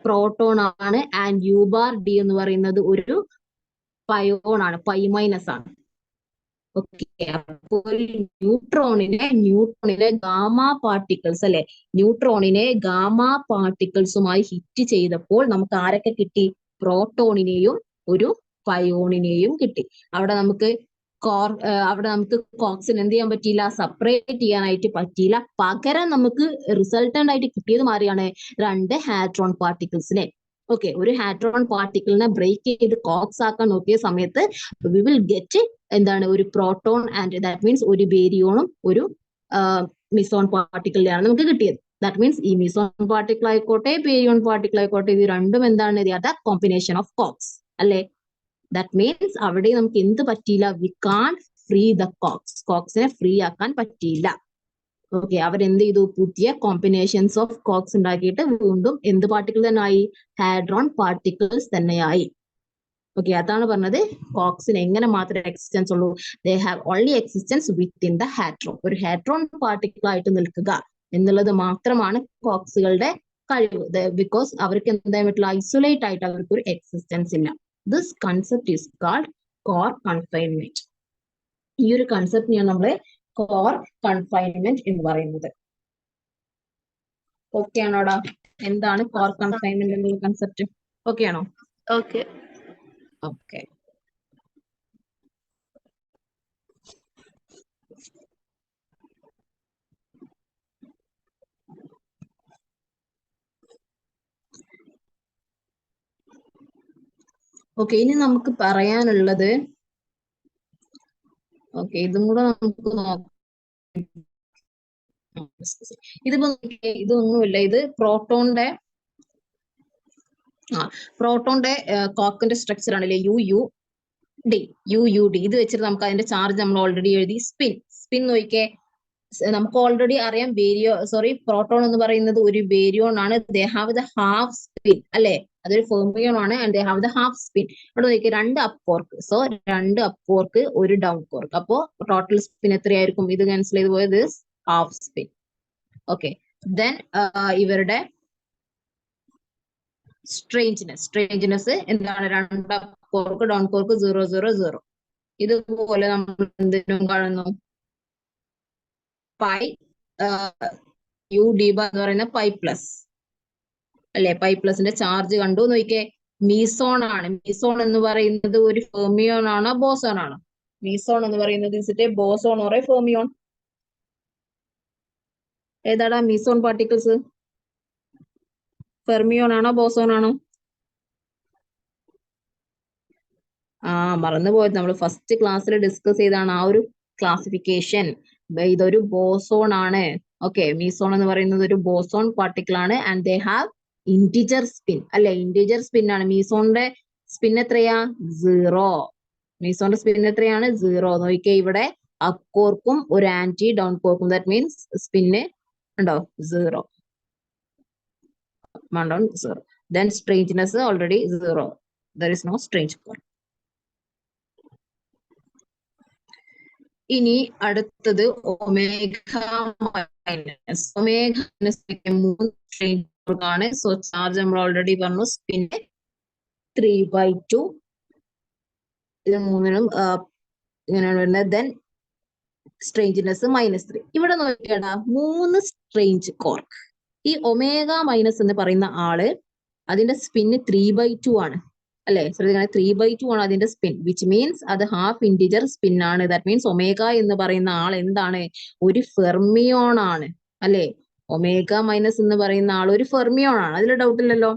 പ്രോട്ടോൺ ആണ്. ആൻഡ് U⁻D എന്ന് പറയുന്നത് ഒരു പയോൺ ആണ്, പൈ മൈനസ് ആണ്. ഓക്കെ, അപ്പൊ ഒരു ന്യൂട്രോണിലെ ഗാമ പാർട്ടിക്കിൾസ് അല്ലെ, ന്യൂട്രോണിനെ ഗാമ പാർട്ടിക്കിൾസുമായി ഹിറ്റ് ചെയ്തപ്പോൾ നമുക്ക് ആരൊക്കെ കിട്ടി? പ്രോട്ടോണിനെയും ഒരു പയോണിനെയും കിട്ടി. അവിടെ നമുക്ക് കോക്സിന് എന്ത് ചെയ്യാൻ പറ്റിയില്ല? സെപ്പറേറ്റ് ചെയ്യാനായിട്ട് പറ്റിയില്ല. പകരം നമുക്ക് റിസൾട്ടന്റ് ആയിട്ട് കിട്ടിയത് മാറിയാണ് രണ്ട് ഹാഡ്രോൺ പാർട്ടിക്കിൾസിനെ. ഓക്കെ, ഒരു ഹാഡ്രോൺ പാർട്ടിക്കിളിനെ ബ്രേക്ക് ചെയ്ത് കോക്സ് ആക്കാൻ നോക്കിയ സമയത്ത് വി വിൽ ഗെറ്റ് എന്താണ്? ഒരു പ്രോട്ടോൺ ആൻഡ് ദാറ്റ് മീൻസ് ഒരു ബേരിയോണും ഒരു മിസോൺ പാർട്ടിക്കിളിനെയാണ് നമുക്ക് കിട്ടിയത്. ദാറ്റ് മീൻസ് ഈ മിസോൺ പാർട്ടിക്കിൾ ആയിക്കോട്ടെ ബേരിയോൺ പാർട്ടിക്കിൾ ആയിക്കോട്ടെ, ഇത് രണ്ടും എന്താണ്? കോമ്പിനേഷൻ ഓഫ് കോക്സ് അല്ലെ. ദാറ്റ് മീൻസ് അവിടെ നമുക്ക് എന്ത് പറ്റിയില്ല? വി കാൺ ഫ്രീ ദ കോക്സിനെ ഫ്രീ ആക്കാൻ പറ്റിയില്ല. ഓക്കെ, അവരെന്ത് ചെയ്തു? പുതിയ കോമ്പിനേഷൻസ് ഓഫ് കോക്സ് ഉണ്ടാക്കിയിട്ട് വീണ്ടും എന്ത് പാർട്ടിക്കിൾ തന്നെ ആയി? ഹാഡ്രോൺ പാർട്ടിക്കിൾസ് തന്നെയായി. ഓക്കെ, അതാണ് പറഞ്ഞത് കോക്സിന് എങ്ങനെ മാത്രമേ എക്സിസ്റ്റൻസ് ഉള്ളൂ? They have only existence within the hadron. ഒരു ഹാഡ്രോൺ പാർട്ടിക്കിൾ ആയിട്ട് നിൽക്കുക എന്നുള്ളത് മാത്രമാണ് കോക്സുകളുടെ കഴിവ്. ബിക്കോസ് അവർക്ക് എന്തായാലും പറ്റില്ല, ഐസൊലേറ്റ് ആയിട്ട് അവർക്ക് ഒരു എക്സിസ്റ്റൻസ് ഇല്ല. This concept is called core confinement. ഈ ഒരു കൺസെപ്റ്റിനെയാണ് നമ്മള് കോർ കൺഫൈൻമെന്റ് എന്ന് പറയുന്നത്. ഓക്കെ ആണോടാ? എന്താണ് കോർ കൺഫൈൻമെന്റ് എന്നുള്ള കൺസെപ്റ്റ്? ഓക്കെ ആണോ? ഓക്കെ. ഓക്കെ, ഓക്കെ, ഇനി നമുക്ക് പറയാനുള്ളത്, ഓക്കെ, ഇതും കൂടെ നമുക്ക് നോക്കാം. ഇതിപ്പോ ഇതൊന്നുമില്ല, ഇത് പ്രോട്ടോണിന്റെ കോക്കിന്റെ സ്ട്രക്ചർ ആണല്ലേ, UUD. ഇത് വെച്ചിട്ട് നമുക്ക് അതിന്റെ ചാർജ് നമ്മൾ ഓൾറെഡി എഴുതി. സ്പിൻ നോക്കിക്കേ, നമുക്ക് ഓൾറെഡി അറിയാം പ്രോട്ടോൺ എന്ന് പറയുന്നത് ഒരു ബേരിയോൺ ആണ്. ദേ ഹാവ് ദ ഹാഫ് സ്പിൻ അല്ലെ, അതൊരു ഫെർമിയോൺ ആണ്. And they have the half spin. ഇവിടെ നോക്കിയാൽ രണ്ട് അപ്പോർക്ക്, സോ രണ്ട് അപ്പോർക്ക് ഒരു ഡൗൺ കോർക്ക്. അപ്പോ ടോട്ടൽ സ്പിൻ എത്രയായിരിക്കും? ഇത് ക്യാൻസൽ ചെയ്ത് പോയത് ഹാഫ് സ്പിൻ. ഓക്കെ, ദെൻ ഇവരുടെ സ്ട്രേഞ്ച്നെസ് എന്താണ്? രണ്ട് അപ്പ് കോർക്ക് ഡൗൺ കോർക്ക് 0 0 0. ഇതുപോലെ നമ്മൾ എന്തിനും കാണുന്നു? പൈ യു ഡി ബാർ എന്ന് പറയുന്ന പൈ പ്ലസ് അല്ലെ? പൈ പ്ലസിന്റെ ചാർജ് കണ്ടു. നോക്കിയേ, മീസോൺ ആണ്. മീസോൺ എന്ന് പറയുന്നത് ഒരു ഫെർമിയോൺ ആണോ ബോസോൺ ആണോ? മീസോൺ എന്ന് പറയുന്നത് ഇസിറ്റ് ബോസോൺ ഓർ ഫെർമിയോൺ? ഏതാടാ മീസോൺ പാർട്ടിക്കിൾസ്? ഫെർമിയോൺ ആണോ ബോസോൺ ആണോ? മറന്നുപോയത്, നമ്മൾ ഫസ്റ്റ് ക്ലാസ്സിൽ ഡിസ്കസ് ചെയ്താണ് ആ ഒരു ക്ലാസിഫിക്കേഷൻ. ഇതൊരു ബോസോൺ ആണ്. ഓക്കെ, മീസോൺ എന്ന് പറയുന്നത് ഒരു ബോസോൺ പാർട്ടിക്കിൾ ആണ്. And they have integer spin അല്ലെ? ഇന്റിജർ സ്പിൻ ആണ്. മീസോണിന്റെ സ്പിൻ എത്രയാ? 0. മീസോണിന്റെ സ്പിൻ എത്രയാണ്? 0. നോക്കിയേ, ഇവിടെ അപ്പ് കോർക്കും ഒരു ആന്റി ഡൗൺ കോർക്കും. ദാറ്റ് മീൻസ് സ്പിന്ന് ഉണ്ടോ? 0. Down 0. Then strangeness already 0. There is no strange quark. ഇനി അടുത്തത് omega minus. Omega minus 3 strange cork ആണ്. സോ ചാർജ് നമ്മൾ ഓൾറെഡി പറഞ്ഞു, സ്പിന് 3/2. ഇത് മൂന്നിനും ഇങ്ങനെയാണ് വരുന്നത്. ദെൻ സ്ട്രേഞ്ച്നെസ് -3. ഇവിടെ നോക്കിയാടാ, 3 സ്ട്രേഞ്ച് കോർക്ക്. ഈ ഒമേഗ മൈനസ് എന്ന് പറയുന്ന ആള് അതിന്റെ സ്പിന് 3/2 ആണ് അല്ലെ? ശ്രദ്ധിക്കണം, 3/2 ആണ് അതിന്റെ സ്പിൻ, വിച്ച് മീൻസ് അത് ഹാഫ് ഇന്റിജർ സ്പിൻ ആണ്. ദാറ്റ് മീൻസ് ഒമേഗ എന്ന് പറയുന്ന ആൾ എന്താണ്? ഒരു ഫെർമിയോൺ ആണ് അല്ലെ? ഒമേഗ മൈനസ് എന്ന് പറയുന്ന ആൾ ഒരു ഫെർമിയോൺ ആണ്, അതിൽ ഡൗട്ട് ഇല്ലല്ലോ.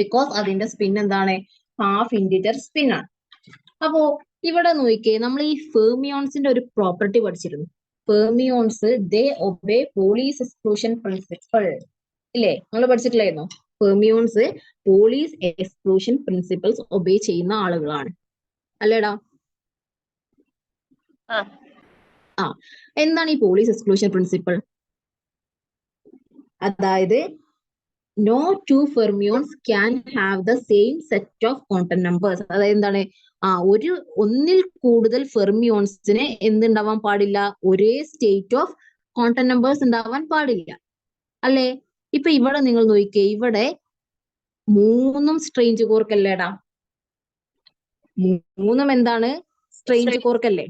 ബിക്കോസ് അതിന്റെ സ്പിൻ എന്താണ്? ഹാഫ് ഇന്റിജർ സ്പിൻ ആണ്. അപ്പോ ഇവിടെ നോക്കിയേ, നമ്മൾ ഈ ഫെർമിയോൺസിന്റെ ഒരു പ്രോപ്പർട്ടി പഠിച്ചിരുന്നു. Fermions they obey Pauli's exclusion principle ഇല്ലേ? നമ്മൾ പഠിച്ചിട്ടില്ലായിരുന്നോ? Fermions Pauli's exclusion principles obey ചെയ്യുന്ന ആളുകളാണ് അല്ലേടാ? എന്താണ് ഈ പോളീസ് എക്സ്ക്ലൂഷൻ പ്രിൻസിപ്പിൾ? അതായത് no two fermions can have the same set of quantum numbers. അതായത് എന്താണ്? ഒന്നിൽ കൂടുതൽ ഫെർമിയോൺസിന് എന്തുണ്ടാവാൻ പാടില്ല? ഒരേ സ്റ്റേറ്റ് ഓഫ് ക്വാണ്ടം നമ്പേഴ്സ് ഉണ്ടാവാൻ പാടില്ല അല്ലേ? ഇപ്പൊ ഇവിടെ നിങ്ങൾ നോക്കിക്കേ, ഇവിടെ 3 സ്ട്രേഞ്ച് കോർക്കല്ലേടാ? 3 എന്താണ്? സ്ട്രേഞ്ച് കോർക്കല്ലേ?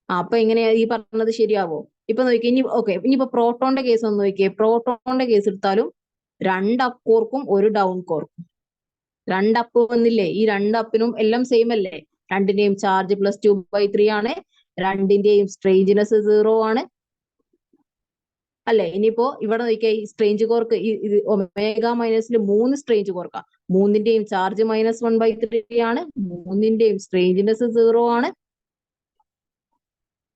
അപ്പൊ എങ്ങനെയാ ഈ പറഞ്ഞത് ശരിയാവോ? ഇപ്പൊ നോക്കിയേ, ഇനിയിപ്പോ പ്രോട്ടോണിന്റെ കേസ് ഒന്ന് നോക്കിയേ. പ്രോട്ടോണിന്റെ കേസ് എടുത്താലും 2 അപ്പ് കോർക്കും ഒരു ഡൗൺ കോർക്കും. 2 അപ്പ് വന്നില്ലേ? ഈ 2 അപ്പിനും എല്ലാം സെയിം അല്ലേ? രണ്ടിന്റെയും ചാർജ് +2/3 ആണ്. രണ്ടിന്റെയും സ്ട്രേഞ്ച്നെസ് 0 ആണ് അല്ലെ? ഇനിയിപ്പോ ഇവിടെ നോക്കിയാൽ ഈ സ്ട്രേഞ്ച് കോർക്ക് ഒമേഗ മൈനസിൽ 3 സ്ട്രേഞ്ച് കോർക്കാ. 3ന്റെയും ചാർജ് -1/3 ആണ്. 3ന്റെയും സ്ട്രേഞ്ച്നെസ് 0 ആണ്.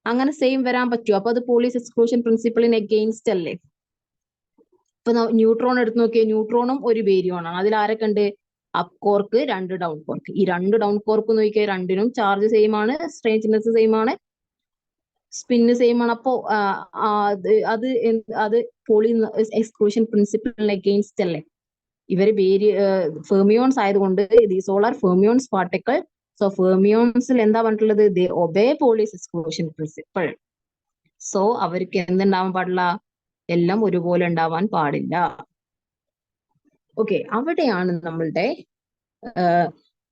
അങ്ങനെ സെയിം വരാൻ പറ്റുമോ? അപ്പൊ അത് പോളീസ് എക്സ്ക്ലൂഷൻ പ്രിൻസിപ്പിളിന് എഗെയിൻസ്റ്റ് അല്ലേ? ഇപ്പൊ ന്യൂട്രോൺ എടുത്ത് നോക്കിയാൽ ന്യൂട്രോണും ഒരു ബേരിയോൺ ആണ്. അതിൽ ആരൊക്കെ ഉണ്ട്? Up cork, 2 down cork. ഈ 2 ഡൗൺ കോർക്ക് നോക്കിയാൽ രണ്ടിനും ചാർജ് സെയിം ആണ്, സ്ട്രേഞ്ച്നെസ് സെയിം ആണ്, സ്പിന്ന് സെയിം ആണ്. അപ്പോ അത് പോളി എക്സ്ക്ലൂഷൻ പ്രിൻസിപ്പിളിന് എഗെയിൻസ്റ്റ് അല്ലേ? ഇവര് ഫെർമിയോൺസ് ആയതുകൊണ്ട് these all are fermions particle. So ഫെർമിയോൺസിൽ എന്താ പറഞ്ഞിട്ടുള്ളത്? They obey Pauli's exclusion principle. So അവർക്ക് എന്തുണ്ടാവാൻ പാടില്ല? എല്ലാം ഒരുപോലെ ഉണ്ടാവാൻ പാടില്ല. ഓക്കെ, അവിടെയാണ് നമ്മളുടെ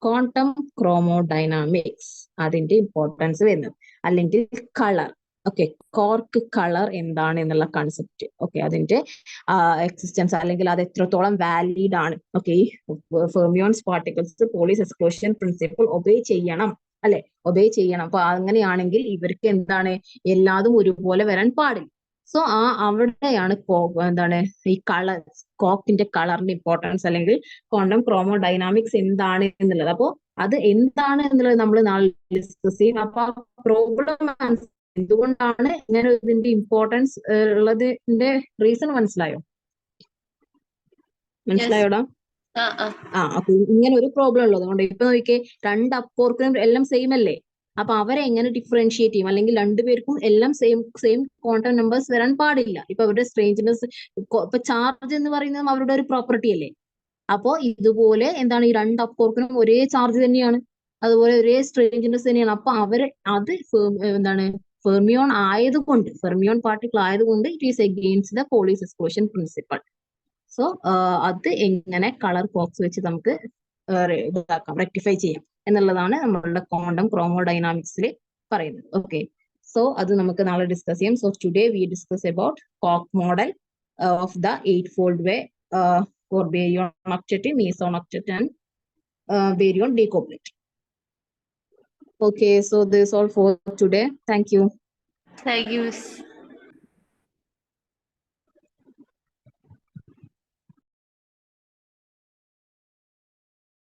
ക്വാണ്ടം ക്രോമോഡൈനാമിക്സ് അതിന്റെ ഇമ്പോർട്ടൻസ് വരുന്നത്. അല്ലെങ്കിൽ കളർ. ഓക്കെ, കോർക്ക് കളർ എന്താണ് എന്നുള്ള കൺസെപ്റ്റ്. ഓക്കെ, അതിന്റെ എക്സിസ്റ്റൻസ് അല്ലെങ്കിൽ അത് എത്രത്തോളം വാലിഡ് ആണ്. Okay, fermions particles Pauli's exclusion principle obey ചെയ്യണം അല്ലെ? ഒബേ ചെയ്യണം. അപ്പൊ അങ്ങനെയാണെങ്കിൽ ഇവർക്ക് എന്താണ്? എല്ലാതും ഒരുപോലെ വരാൻ പാടില്ല. സോ അവിടെയാണ് എന്താണ് ഈ കളർ, കോക്കിന്റെ കളറിന്റെ ഇമ്പോർട്ടൻസ് അല്ലെങ്കിൽ ക്വാണ്ടം ക്രോമോഡൈനാമിക്സ് എന്താണ് എന്നുള്ളത്. അപ്പോ അത് എന്താണ് എന്നുള്ളത് നമ്മൾ നാളെ ഡിസ്കസ് ചെയ്യും. അപ്പൊ ആ പ്രോബ്ലം എന്തുകൊണ്ടാണ് ഇങ്ങനെ ഇതിന്റെ ഇമ്പോർട്ടൻസ് ഉള്ളതിന്റെ റീസൺ മനസ്സിലായോ? മനസ്സിലായോടാ? അപ്പൊ ഇങ്ങനെ ഒരു പ്രോബ്ലം ഉള്ളത് കൊണ്ട് ഇപ്പൊ നോക്കിയേ, 2 അപ്പ് കോർക്കും എല്ലാം സെയിം അല്ലേ? അപ്പൊ അവരെ എങ്ങനെ ഡിഫറൻഷിയേറ്റ് ചെയ്യും? അല്ലെങ്കിൽ രണ്ടുപേർക്കും എല്ലാം സെയിം ക്വാണ്ടം നമ്പേഴ്സ് വരാൻ പാടില്ല. ഇപ്പൊ അവരുടെ സ്ട്രേഞ്ച്നെസ്, ഇപ്പൊ ചാർജ് എന്ന് പറയുന്നത് അവരുടെ ഒരു പ്രോപ്പർട്ടി അല്ലേ? അപ്പോ ഇതുപോലെ എന്താണ്, ഈ 2 അപ്പ് കോർക്കിനും ഒരേ ചാർജ് തന്നെയാണ്, അതുപോലെ ഒരേ സ്ട്രേഞ്ച്നെസ് തന്നെയാണ്. അപ്പൊ അത് എന്താണ് ഫെർമിയോൺ ആയതുകൊണ്ട്, ഫെർമിയോൺ പാർട്ടിക്കിൾ ആയതുകൊണ്ട് it is against the Pauli's exclusion principle. So അത് എങ്ങനെ കളർ കോക്സ് വെച്ച് നമുക്ക് ഇതാക്കാം, റെക്ടിഫൈ ചെയ്യാം എന്നുള്ളതാണ് നമ്മളുടെ ക്വാണ്ടം ക്രോമോഡൈനാമിക്സിൽ പറയുന്നത്. ഓക്കെ, സോ അത് നമുക്ക് നാളെ ഡിസ്കസ് ചെയ്യാം. So today we discuss about കോക്ക് model of the 8-fold way for baryon octet, meson octet and baryon decouplet. Okay, so this is all for today. Thank you. Thank you, Miss.